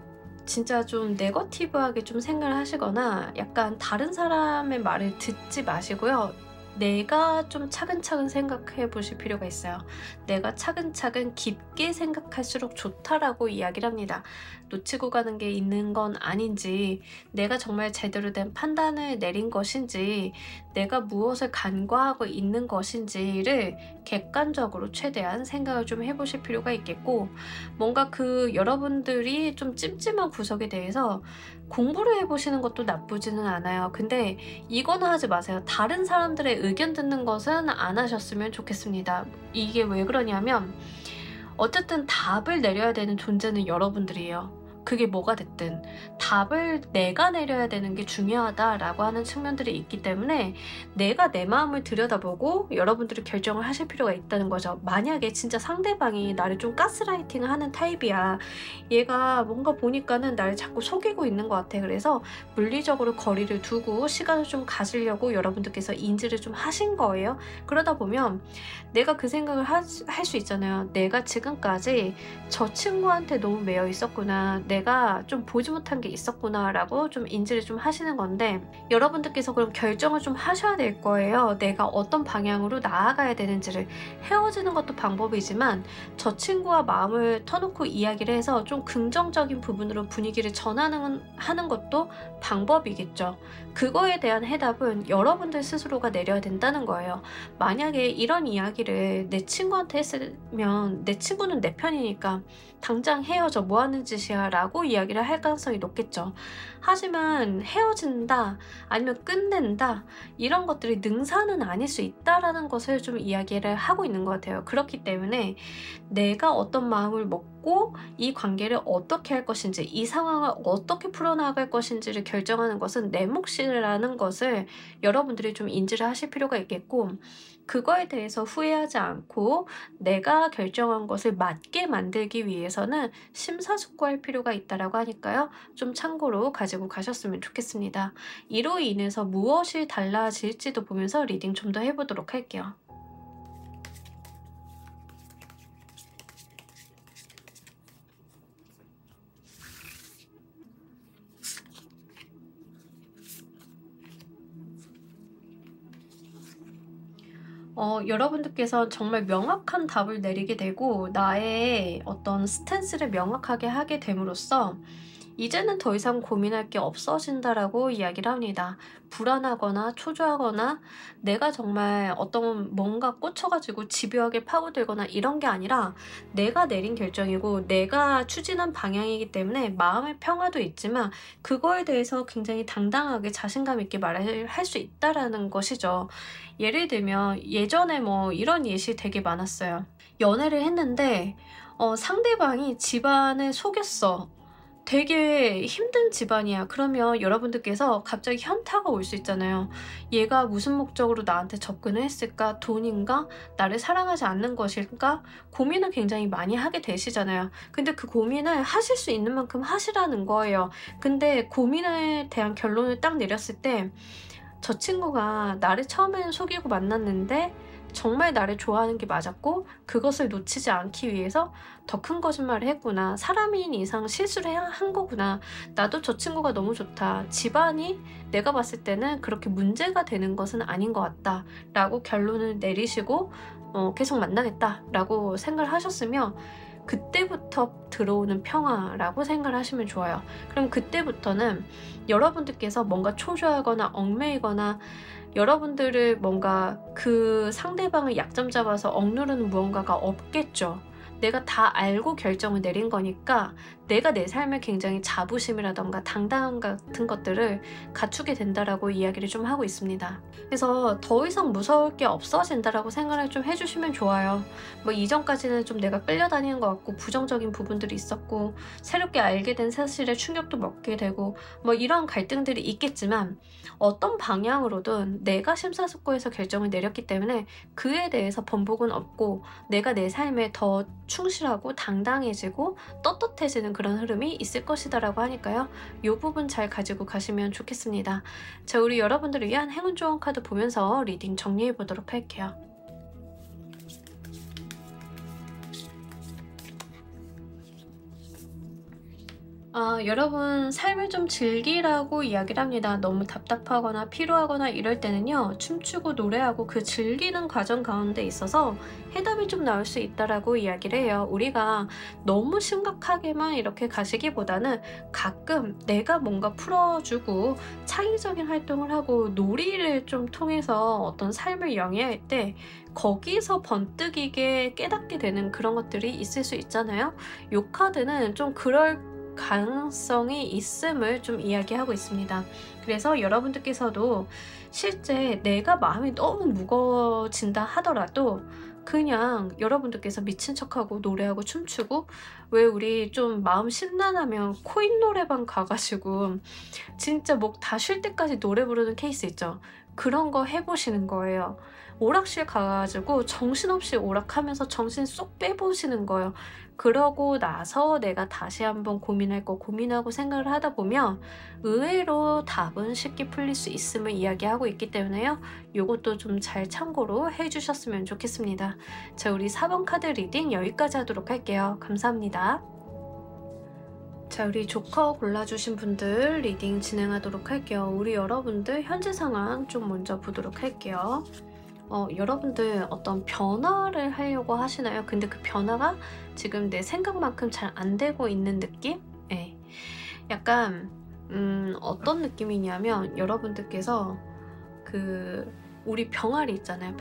진짜 좀 네거티브하게 좀 생각을 하시거나 약간 다른 사람의 말을 듣지 마시고요. 내가 좀 차근차근 생각해 보실 필요가 있어요. 내가 차근차근 깊게 생각할수록 좋다라고 이야기를 합니다. 놓치고 가는 게 있는 건 아닌지, 내가 정말 제대로 된 판단을 내린 것인지, 내가 무엇을 간과하고 있는 것인지를 객관적으로 최대한 생각을 좀 해보실 필요가 있겠고, 뭔가 그 여러분들이 좀 찜찜한 구석에 대해서 공부를 해보시는 것도 나쁘지는 않아요. 근데 이거는 하지 마세요. 다른 사람들의 의견 듣는 것은 안 하셨으면 좋겠습니다. 이게 왜 그러냐면 어쨌든 답을 내려야 되는 존재는 여러분들이에요. 그게 뭐가 됐든 답을 내가 내려야 되는 게 중요하다라고 하는 측면들이 있기 때문에 내가 내 마음을 들여다보고 여러분들이 결정을 하실 필요가 있다는 거죠. 만약에 진짜 상대방이 나를 좀 가스라이팅을 하는 타입이야. 얘가 뭔가 보니까는 나를 자꾸 속이고 있는 것 같아. 그래서 물리적으로 거리를 두고 시간을 좀 가지려고 여러분들께서 인지를 좀 하신 거예요. 그러다 보면 내가 그 생각을 할 수 있잖아요. 내가 지금까지 저 친구한테 너무 매여 있었구나. 내가 좀 보지 못한 게 있었구나 라고 좀 인지를 좀 하시는 건데, 여러분들께서 그럼 결정을 좀 하셔야 될 거예요. 내가 어떤 방향으로 나아가야 되는지를. 헤어지는 것도 방법이지만 저 친구와 마음을 터놓고 이야기를 해서 좀 긍정적인 부분으로 분위기를 하는 것도 방법이겠죠. 그거에 대한 해답은 여러분들 스스로가 내려야 된다는 거예요. 만약에 이런 이야기를 내 친구한테 했으면 내 친구는 내 편이니까 당장 헤어져, 뭐 하는 짓이야 라고 이야기를 할 가능성이 높겠죠. 하지만 헤어진다 아니면 끝낸다 이런 것들이 능사는 아닐 수 있다라는 것을 좀 이야기를 하고 있는 것 같아요. 그렇기 때문에 내가 어떤 마음을 먹고 이 관계를 어떻게 할 것인지, 이 상황을 어떻게 풀어나갈 것인지를 결정하는 것은 내 몫이라는 것을 여러분들이 좀 인지를 하실 필요가 있겠고, 그거에 대해서 후회하지 않고 내가 결정한 것을 맞게 만들기 위해서는 심사숙고할 필요가 있다라고 하니까요. 좀 참고로 가지고 가셨으면 좋겠습니다. 이로 인해서 무엇이 달라질지도 보면서 리딩 좀 더 해보도록 할게요. 여러분들께서 정말 명확한 답을 내리게 되고 나의 어떤 스탠스를 명확하게 하게 됨으로써 이제는 더 이상 고민할 게 없어진다라고 이야기를 합니다. 불안하거나 초조하거나 내가 정말 어떤 뭔가 꽂혀가지고 집요하게 파고들거나 이런 게 아니라 내가 내린 결정이고 내가 추진한 방향이기 때문에 마음의 평화도 있지만 그거에 대해서 굉장히 당당하게 자신감 있게 말을 할 수 있다라는 것이죠. 예를 들면 예전에 뭐 이런 예시 되게 많았어요. 연애를 했는데 상대방이 집안을 속였어. 되게 힘든 집안이야. 그러면 여러분들께서 갑자기 현타가 올 수 있잖아요. 얘가 무슨 목적으로 나한테 접근을 했을까? 돈인가? 나를 사랑하지 않는 것일까? 고민을 굉장히 많이 하게 되시잖아요. 근데 그 고민을 하실 수 있는 만큼 하시라는 거예요. 근데 고민에 대한 결론을 딱 내렸을 때 저 친구가 나를 처음에는 속이고 만났는데 정말 나를 좋아하는 게 맞았고 그것을 놓치지 않기 위해서 더 큰 거짓말을 했구나. 사람인 이상 실수를 한 거구나. 나도 저 친구가 너무 좋다. 집안이 내가 봤을 때는 그렇게 문제가 되는 것은 아닌 것 같다 라고 결론을 내리시고 계속 만나겠다 라고 생각을 하셨으면 그때부터 들어오는 평화라고 생각을 하시면 좋아요. 그럼 그때부터는 여러분들께서 뭔가 초조하거나 얽매이거나 여러분들을 뭔가 그 상대방을 약점 잡아서 억누르는 무언가가 없겠죠. 내가 다 알고 결정을 내린 거니까 내가 내 삶에 굉장히 자부심이라던가 당당함 같은 것들을 갖추게 된다라고 이야기를 좀 하고 있습니다. 그래서 더 이상 무서울 게 없어진다라고 생각을 좀 해주시면 좋아요. 뭐 이전까지는 좀 내가 끌려다니는 것 같고 부정적인 부분들이 있었고 새롭게 알게 된 사실에 충격도 먹게 되고 뭐 이런 갈등들이 있겠지만 어떤 방향으로든 내가 심사숙고해서 결정을 내렸기 때문에 그에 대해서 번복은 없고 내가 내 삶에 더 충실하고 당당해지고 떳떳해지는 그런 흐름이 있을 것이다 라고 하니까요. 이 부분 잘 가지고 가시면 좋겠습니다. 자, 우리 여러분들을 위한 행운 조언 카드 보면서 리딩 정리해 보도록 할게요. 여러분 삶을 좀 즐기라고 이야기를 합니다. 너무 답답하거나 피로하거나 이럴 때는요. 춤추고 노래하고 그 즐기는 과정 가운데 있어서 해답이 좀 나올 수 있다라고 이야기를 해요. 우리가 너무 심각하게만 이렇게 가시기보다는 가끔 내가 뭔가 풀어주고 창의적인 활동을 하고 놀이를 좀 통해서 어떤 삶을 영위할 때 거기서 번뜩이게 깨닫게 되는 그런 것들이 있을 수 있잖아요. 이 카드는 좀 그럴 가능성이 있음을 좀 이야기하고 있습니다. 그래서 여러분들께서도 실제 내가 마음이 너무 무거워진다 하더라도 그냥 여러분들께서 미친 척하고 노래하고 춤추고, 왜 우리 좀 마음 심란하면 코인 노래방 가가지고 진짜 목 다 쉴 때까지 노래 부르는 케이스 있죠. 그런 거 해보시는 거예요. 오락실 가가지고 정신없이 오락하면서 정신 쏙 빼보시는 거예요. 그러고 나서 내가 다시 한번 고민할 거 고민하고 생각을 하다 보면 의외로 답은 쉽게 풀릴 수 있음을 이야기하고 있기 때문에요. 요것도 좀 잘 참고로 해주셨으면 좋겠습니다. 자, 우리 4번 카드 리딩 여기까지 하도록 할게요. 감사합니다. 자, 우리 조커 골라주신 분들 리딩 진행하도록 할게요. 우리 여러분들 현재 상황 좀 먼저 보도록 할게요. 여러분들 어떤 변화를 하려고 하시나요? 근데 그 변화가 지금 내 생각만큼 잘 안 되고 있는 느낌? 네. 약간 어떤 느낌이냐면 여러분들께서 우리 병아리 있잖아요.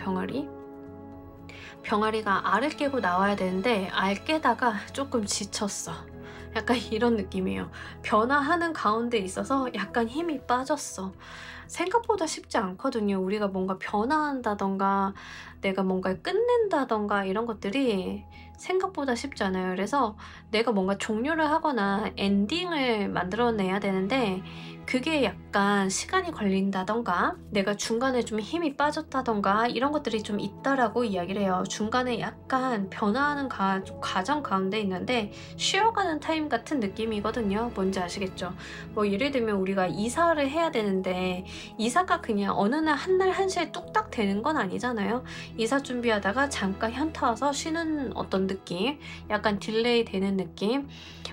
병아리가 알을 깨고 나와야 되는데 알 깨다가 조금 지쳤어. 약간 이런 느낌이에요. 변화하는 가운데 있어서 약간 힘이 빠졌어. 생각보다 쉽지 않거든요. 우리가 뭔가 변화한다던가 내가 뭔가를 끝낸다던가 이런 것들이 생각보다 쉽지 않아요. 그래서 내가 뭔가 종료를 하거나 엔딩을 만들어내야 되는데 그게 약간 시간이 걸린다던가 내가 중간에 좀 힘이 빠졌다던가 이런 것들이 좀 있다라고 이야기를 해요. 중간에 약간 변화하는 과정 가운데 있는데 쉬어가는 타임 같은 느낌이거든요. 뭔지 아시겠죠? 뭐 예를 들면 우리가 이사를 해야 되는데 이사가 그냥 어느 날 한날 한시에 뚝딱 되는 건 아니잖아요. 이사 준비하다가 잠깐 현타 와서 쉬는 어떤 느낌, 약간 딜레이 되는 느낌.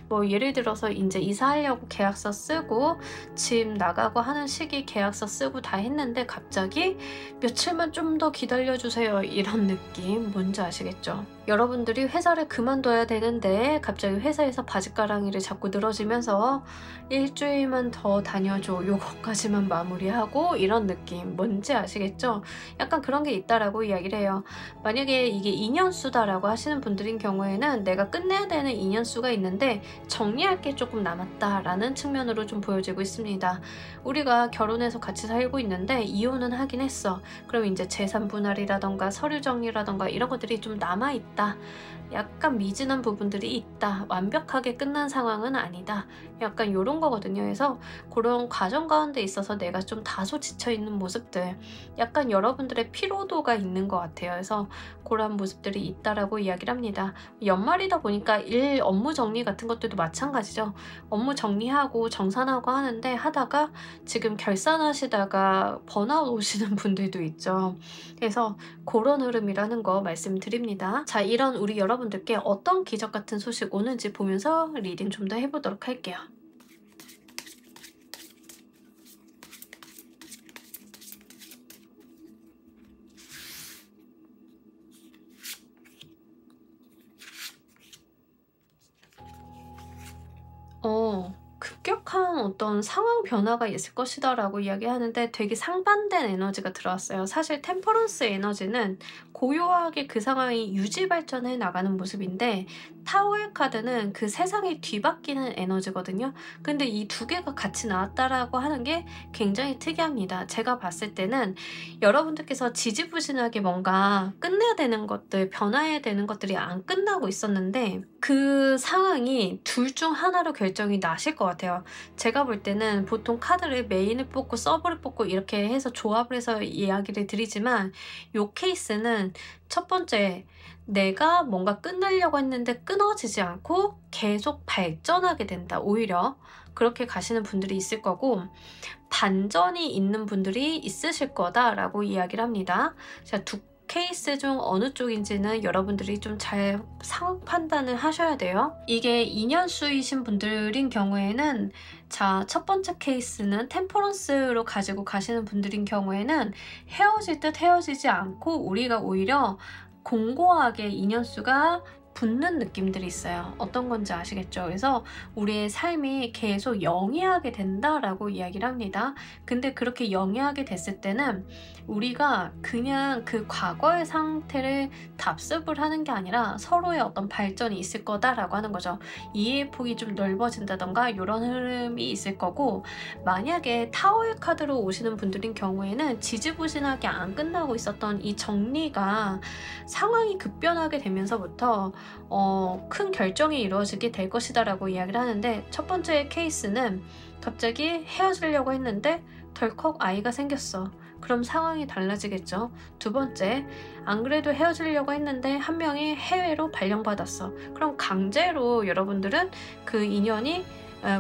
뭐 예를 들어서 이제 이사하려고 계약서 쓰고 집 나가고 하는 시기 계약서 쓰고 다 했는데 갑자기 며칠만 좀 더 기다려주세요 이런 느낌. 뭔지 아시겠죠? 여러분들이 회사를 그만둬야 되는데 갑자기 회사에서 바짓가랑이를 자꾸 늘어지면서 일주일만 더 다녀줘, 요거까지만 마무리하고 이런 느낌. 뭔지 아시겠죠? 약간 그런 게 있다라고 이야기를 해요. 만약에 이게 인연수다라고 하시는 분들인 경우에는 내가 끝내야 되는 인연수가 있는데 정리할 게 조금 남았다라는 측면으로 좀 보여지고 있습니다. 우리가 결혼해서 같이 살고 있는데 이혼은 하긴 했어. 그럼 이제 재산 분할이라던가 서류 정리라던가 이런 것들이 좀 남아있다. 약간 미진한 부분들이 있다. 완벽하게 끝난 상황은 아니다. 약간 이런 거거든요. 그래서 그런 과정 가운데 있어서 내가 좀 다소 지쳐있는 모습들, 약간 여러분들의 피로도가 있는 것 같아요. 그래서 그런 모습들이 있다라고 이야기를 합니다. 연말이다 보니까 업무 정리 같은 것들도 마찬가지죠. 업무 정리하고 정산하고 하는데 하다가 지금 결산하시다가 번아웃 오시는 분들도 있죠. 그래서 그런 흐름이라는 거 말씀드립니다. 자, 이런 우리 여러분들께 어떤 기적 같은 소식 오는지 보면서 리딩 좀 더 해보도록 할게요. 급격한 어떤 상황 변화가 있을 것이다 라고 이야기하는데 되게 상반된 에너지가 들어왔어요. 사실 템퍼런스 에너지는 고요하게 그 상황이 유지 발전해 나가는 모습인데 타워의 카드는 그 세상이 뒤바뀌는 에너지거든요. 근데 이 두 개가 같이 나왔다라고 하는 게 굉장히 특이합니다. 제가 봤을 때는 여러분들께서 지지부진하게 뭔가 끝내야 되는 것들, 변화해야 되는 것들이 안 끝나고 있었는데 그 상황이 둘 중 하나로 결정이 나실 것 같아요. 제가 볼 때는 보통 카드를 메인을 뽑고 서브를 뽑고 이렇게 해서 조합을 해서 이야기를 드리지만 이 케이스는 첫 번째, 내가 뭔가 끝내려고 했는데 끊어지지 않고 계속 발전하게 된다. 오히려 그렇게 가시는 분들이 있을 거고 반전이 있는 분들이 있으실 거다라고 이야기를 합니다. 자, 두 케이스 중 어느 쪽인지는 여러분들이 좀 잘 상황 판단을 하셔야 돼요. 이게 인연수이신 분들인 경우에는 자, 첫 번째 케이스는 템퍼런스로 가지고 가시는 분들인 경우에는 헤어질 듯 헤어지지 않고 우리가 오히려 공고하게 인연수가 붙는 느낌들이 있어요. 어떤 건지 아시겠죠? 그래서 우리의 삶이 계속 영위하게 된다라고 이야기를 합니다. 근데 그렇게 영위하게 됐을 때는 우리가 그냥 그 과거의 상태를 답습을 하는 게 아니라 서로의 어떤 발전이 있을 거다라고 하는 거죠. 이해의 폭이 좀 넓어진다던가 이런 흐름이 있을 거고, 만약에 타워의 카드로 오시는 분들인 경우에는 지지부진하게 안 끝나고 있었던 이 정리가 상황이 급변하게 되면서부터 큰 결정이 이루어지게 될 것이다 라고 이야기를 하는데, 첫 번째 케이스는 갑자기 헤어지려고 했는데 덜컥 아이가 생겼어. 그럼 상황이 달라지겠죠. 두 번째, 안 그래도 헤어지려고 했는데 한 명이 해외로 발령받았어. 그럼 강제로 여러분들은 그 인연이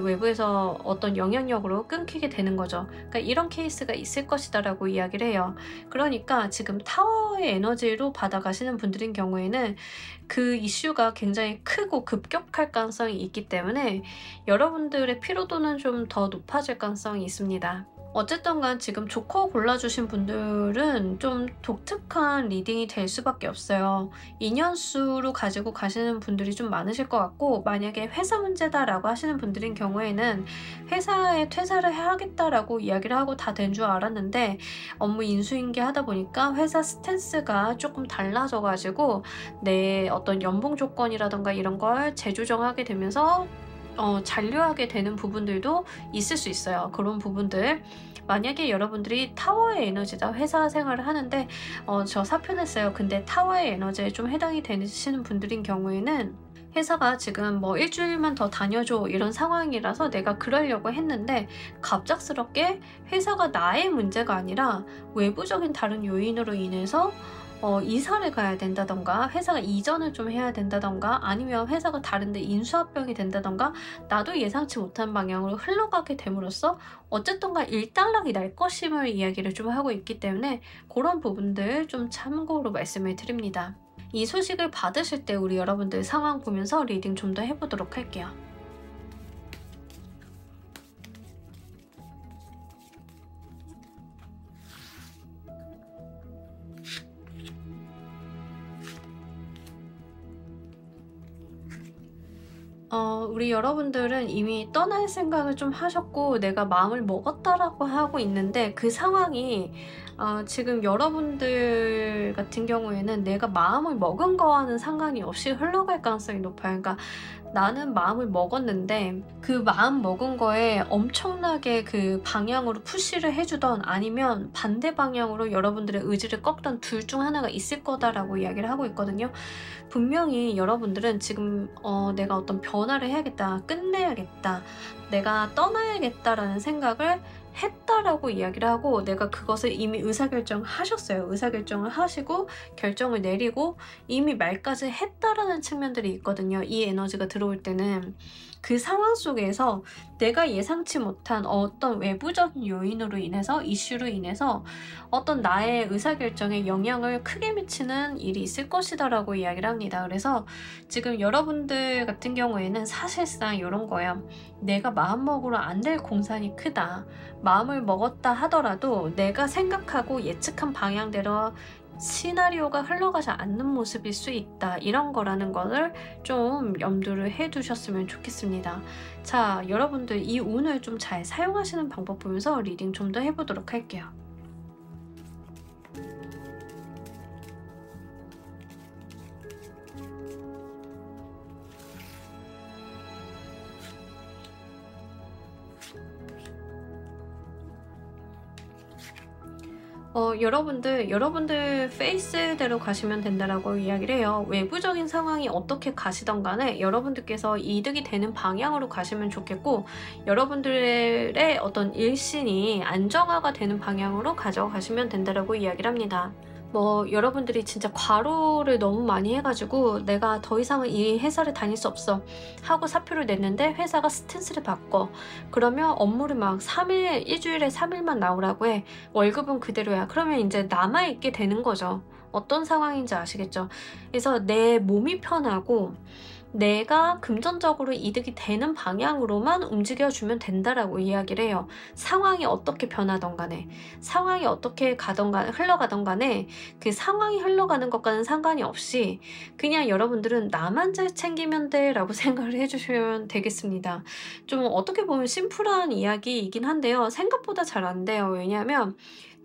외부에서 어떤 영향력으로 끊기게 되는 거죠. 그러니까 이런 케이스가 있을 것이다 라고 이야기를 해요. 그러니까 지금 타워의 에너지로 받아가시는 분들인 경우에는 그 이슈가 굉장히 크고 급격할 가능성이 있기 때문에 여러분들의 피로도는 좀 더 높아질 가능성이 있습니다. 어쨌든 간 지금 조커 골라주신 분들은 좀 독특한 리딩이 될 수밖에 없어요. 인연수로 가지고 가시는 분들이 좀 많으실 것 같고, 만약에 회사 문제다라고 하시는 분들인 경우에는 회사에 퇴사를 해야겠다라고 이야기를 하고 다 된 줄 알았는데 업무 인수인계 하다 보니까 회사 스탠스가 조금 달라져가지고 내 어떤 연봉 조건이라던가 이런 걸 재조정하게 되면서 잔류하게 되는 부분들도 있을 수 있어요. 그런 부분들, 만약에 여러분들이 타워의 에너지다, 회사 생활을 하는데 저 사표냈어요. 근데 타워의 에너지에 좀 해당이 되시는 분들인 경우에는 회사가 지금 뭐 일주일만 더 다녀줘 이런 상황이라서 내가 그러려고 했는데 갑작스럽게 회사가 나의 문제가 아니라 외부적인 다른 요인으로 인해서 이사를 가야 된다던가 회사가 이전을 좀 해야 된다던가 아니면 회사가 다른데 인수합병이 된다던가 나도 예상치 못한 방향으로 흘러가게 됨으로써 어쨌든가 일단락이 날 것임을 이야기를 좀 하고 있기 때문에 그런 부분들 좀 참고로 말씀을 드립니다. 이 소식을 받으실 때 우리 여러분들 상황 보면서 리딩 좀 더 해보도록 할게요. 우리 여러분들은 이미 떠날 생각을 좀 하셨고 내가 마음을 먹었다라고 하고 있는데, 그 상황이 지금 여러분들 같은 경우에는 내가 마음을 먹은 거와는 상관이 없이 흘러갈 가능성이 높아요. 그러니까 나는 마음을 먹었는데 그 마음 먹은 거에 엄청나게 그 방향으로 푸시를 해주던 아니면 반대 방향으로 여러분들의 의지를 꺾던 둘 중 하나가 있을 거다라고 이야기를 하고 있거든요. 분명히 여러분들은 지금 내가 어떤 변화를 해야겠다, 끝내야겠다, 내가 떠나야겠다라는 생각을 했다라고 이야기를 하고, 내가 그것을 이미 의사결정을 하셨어요. 의사결정을 하시고 결정을 내리고 이미 말까지 했다라는 측면들이 있거든요. 이 에너지가 들어올 때는 그 상황 속에서 내가 예상치 못한 어떤 외부적인 요인으로 인해서, 이슈로 인해서 어떤 나의 의사결정에 영향을 크게 미치는 일이 있을 것이다 라고 이야기를 합니다. 그래서 지금 여러분들 같은 경우에는 사실상 이런 거예요. 내가 마음먹으로 안 될 공산이 크다. 마음을 먹었다 하더라도 내가 생각하고 예측한 방향대로 시나리오가 흘러가지 않는 모습일 수 있다, 이런 거라는 것을 좀 염두를 해 두셨으면 좋겠습니다. 자, 여러분들 이 운을 좀 잘 사용하시는 방법 보면서 리딩 좀 더 해보도록 할게요. 여러분들 페이스대로 가시면 된다라고 이야기를 해요. 외부적인 상황이 어떻게 가시던 간에 여러분들께서 이득이 되는 방향으로 가시면 좋겠고, 여러분들의 어떤 일신이 안정화가 되는 방향으로 가져가시면 된다라고 이야기를 합니다. 여러분들이 진짜 과로를 너무 많이 해가지고 내가 더 이상은 이 회사를 다닐 수 없어 하고 사표를 냈는데 회사가 스탠스를 바꿔. 그러면 업무를 막 3일, 일주일에 3일만 나오라고 해. 월급은 그대로야. 그러면 이제 남아있게 되는 거죠. 어떤 상황인지 아시겠죠? 그래서 내 몸이 편하고 내가 금전적으로 이득이 되는 방향으로만 움직여주면 된다라고 이야기를 해요. 상황이 어떻게 변하던 간에, 상황이 어떻게 흘러가던 간에 그 상황이 흘러가는 것과는 상관이 없이 그냥 여러분들은 나만 잘 챙기면 돼라고 생각을 해주시면 되겠습니다. 좀 어떻게 보면 심플한 이야기이긴 한데요. 생각보다 잘 안 돼요. 왜냐하면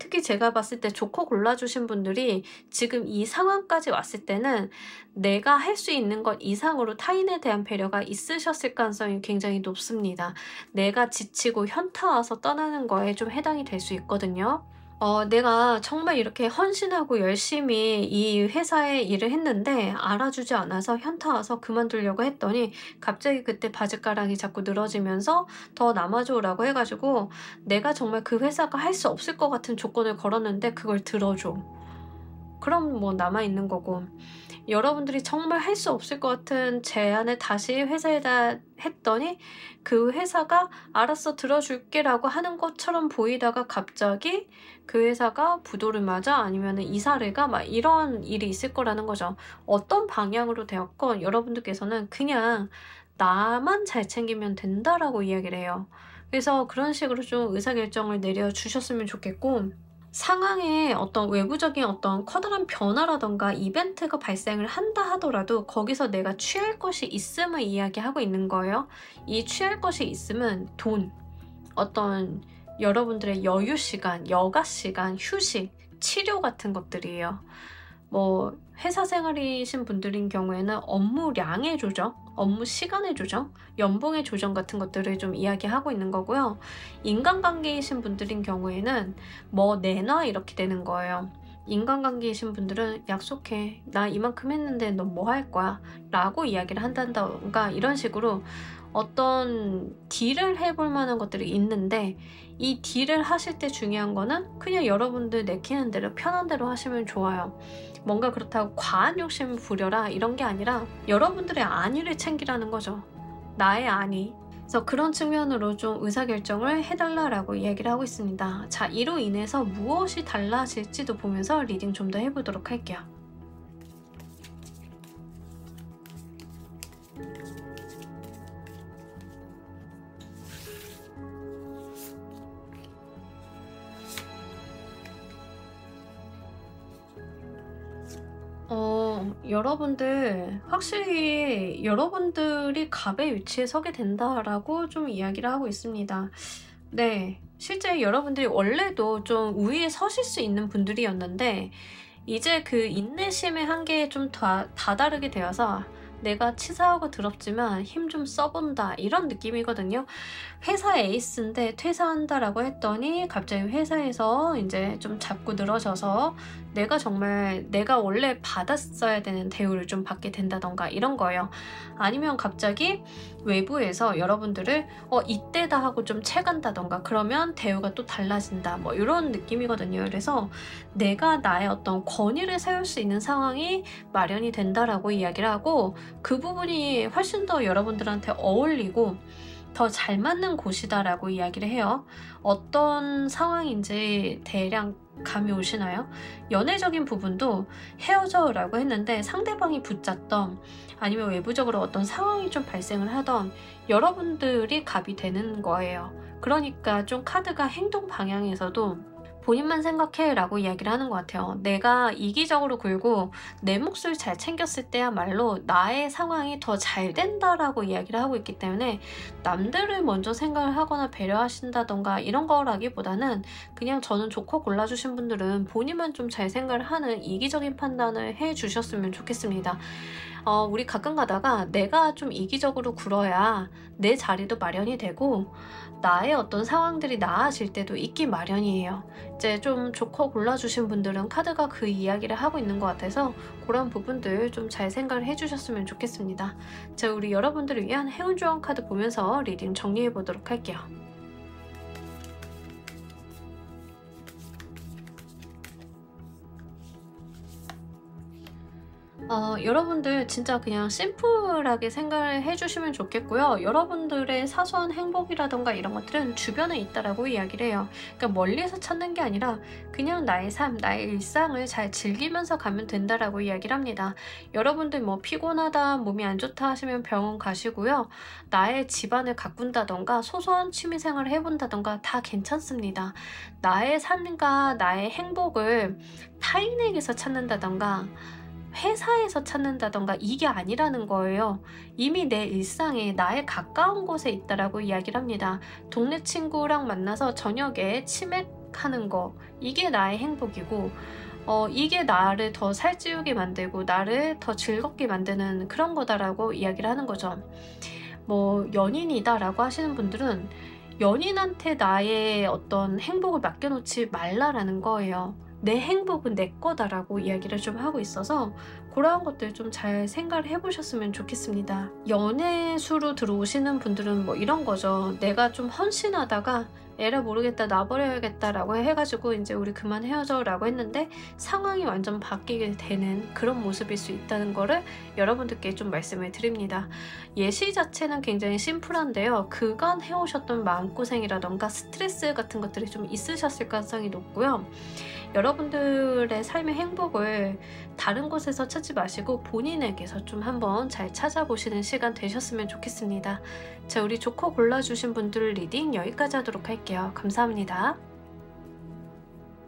특히 제가 봤을 때 조커 골라주신 분들이 지금 이 상황까지 왔을 때는 내가 할 수 있는 것 이상으로 타인에 대한 배려가 있으셨을 가능성이 굉장히 높습니다. 내가 지치고 현타 와서 떠나는 거에 좀 해당이 될 수 있거든요. 내가 정말 이렇게 헌신하고 열심히 이 회사에 일을 했는데 알아주지 않아서 현타 와서 그만두려고 했더니 갑자기 그때 바짓가랑이 자꾸 늘어지면서 더 남아줘라고 해가지고 내가 정말 그 회사가 할 수 없을 것 같은 조건을 걸었는데 그걸 들어줘. 그럼 뭐 남아있는 거고, 여러분들이 정말 할 수 없을 것 같은 제안을 다시 회사에다 했더니 그 회사가 알았어 들어줄게 라고 하는 것처럼 보이다가 갑자기 그 회사가 부도를 맞아 아니면 이사를 가 막 이런 일이 있을 거라는 거죠. 어떤 방향으로 되었건 여러분들께서는 그냥 나만 잘 챙기면 된다라고 이야기를 해요. 그래서 그런 식으로 좀 의사결정을 내려주셨으면 좋겠고, 상황에 어떤 외부적인 어떤 커다란 변화라던가 이벤트가 발생을 한다 하더라도 거기서 내가 취할 것이 있음을 이야기하고 있는 거예요. 이 취할 것이 있음은 돈, 어떤 여러분들의 여유 시간, 여가 시간, 휴식, 치료 같은 것들이에요. 뭐 회사 생활이신 분들인 경우에는 업무량의 조정, 업무 시간의 조정, 연봉의 조정 같은 것들을 좀 이야기하고 있는 거고요. 인간관계이신 분들인 경우에는 뭐 내놔 이렇게 되는 거예요. 인간관계이신 분들은 약속해. 나 이만큼 했는데 너 뭐 할 거야? 라고 이야기를 한다던가 이런 식으로 어떤 딜을 해볼 만한 것들이 있는데, 이 딜을 하실 때 중요한 거는 그냥 여러분들 내키는 대로 편한 대로 하시면 좋아요. 뭔가 그렇다고 과한 욕심을 부려라 이런 게 아니라 여러분들의 안위를 챙기라는 거죠. 나의 안위. 그래서 그런 측면으로 좀 의사결정을 해달라고 이야기를 하고 있습니다. 자, 이로 인해서 무엇이 달라질지도 보면서 리딩 좀 더 해보도록 할게요. 여러분들 확실히 여러분들이 갑의 위치에 서게 된다라고 좀 이야기를 하고 있습니다. 네, 실제 여러분들이 원래도 좀 우위에 서실 수 있는 분들이었는데 이제 그 인내심의 한계에 좀 다다르게 되어서 내가 치사하고 더럽지만 힘 좀 써본다 이런 느낌이거든요. 회사 에이스인데 퇴사한다라고 했더니 갑자기 회사에서 이제 좀 자꾸 늘어져서 내가 정말 내가 원래 받았어야 되는 대우를 좀 받게 된다던가 이런 거예요. 아니면 갑자기 외부에서 여러분들을 이때다 하고 좀 채간다던가 그러면 대우가 또 달라진다 뭐 이런 느낌이거든요. 그래서 내가 나의 어떤 권위를 세울 수 있는 상황이 마련이 된다라고 이야기를 하고, 그 부분이 훨씬 더 여러분들한테 어울리고 더 잘 맞는 곳이다라고 이야기를 해요. 어떤 상황인지 대략 감이 오시나요? 연애적인 부분도 헤어져 라고 했는데 상대방이 붙잡던 아니면 외부적으로 어떤 상황이 좀 발생을 하던 여러분들이 갑이 되는 거예요. 그러니까 좀 카드가 행동 방향에서도 본인만 생각해 라고 이야기를 하는 것 같아요. 내가 이기적으로 굴고 내 몫을 잘 챙겼을 때야말로 나의 상황이 더 잘 된다라고 이야기를 하고 있기 때문에 남들을 먼저 생각을 하거나 배려하신다던가 이런 거라기보다는 그냥 저는 조커 골라주신 분들은 본인만 좀 잘 생각을 하는 이기적인 판단을 해주셨으면 좋겠습니다. 우리 가끔 가다가 내가 좀 이기적으로 굴어야 내 자리도 마련이 되고 나의 어떤 상황들이 나아질 때도 있기 마련이에요. 이제 좀 조커 골라주신 분들은 카드가 그 이야기를 하고 있는 것 같아서 그런 부분들 좀 잘 생각을 해주셨으면 좋겠습니다. 자, 우리 여러분들을 위한 행운 조언 카드 보면서 리딩 정리해 보도록 할게요. 여러분들 진짜 그냥 심플하게 생각을 해 주시면 좋겠고요. 여러분들의 사소한 행복이라든가 이런 것들은 주변에 있다라고 이야기를 해요. 그러니까 멀리서 찾는 게 아니라 그냥 나의 삶, 나의 일상을 잘 즐기면서 가면 된다라고 이야기를 합니다. 여러분들 뭐 피곤하다, 몸이 안 좋다 하시면 병원 가시고요. 나의 집안을 가꾼다든가 소소한 취미 생활을 해 본다든가 다 괜찮습니다. 나의 삶과 나의 행복을 타인에게서 찾는다든가 회사에서 찾는다든가 이게 아니라는 거예요. 이미 내 일상에 나의 가까운 곳에 있다라고 이야기를 합니다. 동네 친구랑 만나서 저녁에 치맥하는 거, 이게 나의 행복이고 이게 나를 더 살찌우게 만들고 나를 더 즐겁게 만드는 그런 거다라고 이야기를 하는 거죠. 뭐 연인이다라고 하시는 분들은 연인한테 나의 어떤 행복을 맡겨놓지 말라라는 거예요. 내 행복은 내 거다라고 이야기를 좀 하고 있어서 그러한 것들 좀 잘 생각을 해보셨으면 좋겠습니다. 연애수로 들어오시는 분들은 뭐 이런 거죠. 내가 좀 헌신하다가 에라 모르겠다 놔버려야겠다라고 해가지고 이제 우리 그만 헤어져라고 했는데 상황이 완전 바뀌게 되는 그런 모습일 수 있다는 거를 여러분들께 좀 말씀을 드립니다. 예시 자체는 굉장히 심플한데요. 그간 해오셨던 마음고생이라던가 스트레스 같은 것들이 좀 있으셨을 가능성이 높고요. 여러분들의 삶의 행복을 다른 곳에서 찾지 마시고 본인에게서 좀 한번 잘 찾아보시는 시간 되셨으면 좋겠습니다. 자, 우리 조커 골라주신 분들 리딩 여기까지 하도록 할게요. 감사합니다.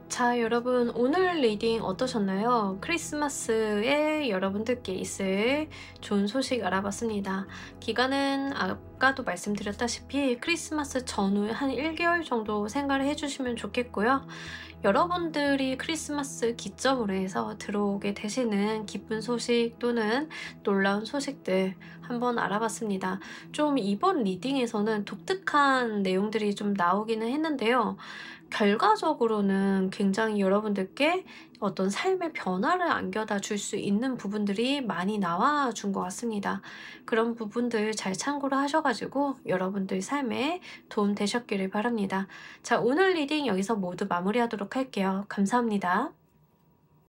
자, 여러분 오늘 리딩 어떠셨나요? 크리스마스에 여러분들께 있을 좋은 소식 알아봤습니다. 기간은 아까도 말씀드렸다시피 크리스마스 전후 한 1개월 정도 생각을 해주시면 좋겠고요. 여러분들이 크리스마스 기점으로 해서 들어오게 되시는 기쁜 소식 또는 놀라운 소식들 한번 알아봤습니다. 좀 이번 리딩에서는 독특한 내용들이 좀 나오기는 했는데요. 결과적으로는 굉장히 여러분들께 어떤 삶의 변화를 안겨다 줄 수 있는 부분들이 많이 나와 준 것 같습니다. 그런 부분들 잘 참고를 하셔가지고 여러분들 삶에 도움 되셨기를 바랍니다. 자, 오늘 리딩 여기서 모두 마무리하도록 할게요. 감사합니다.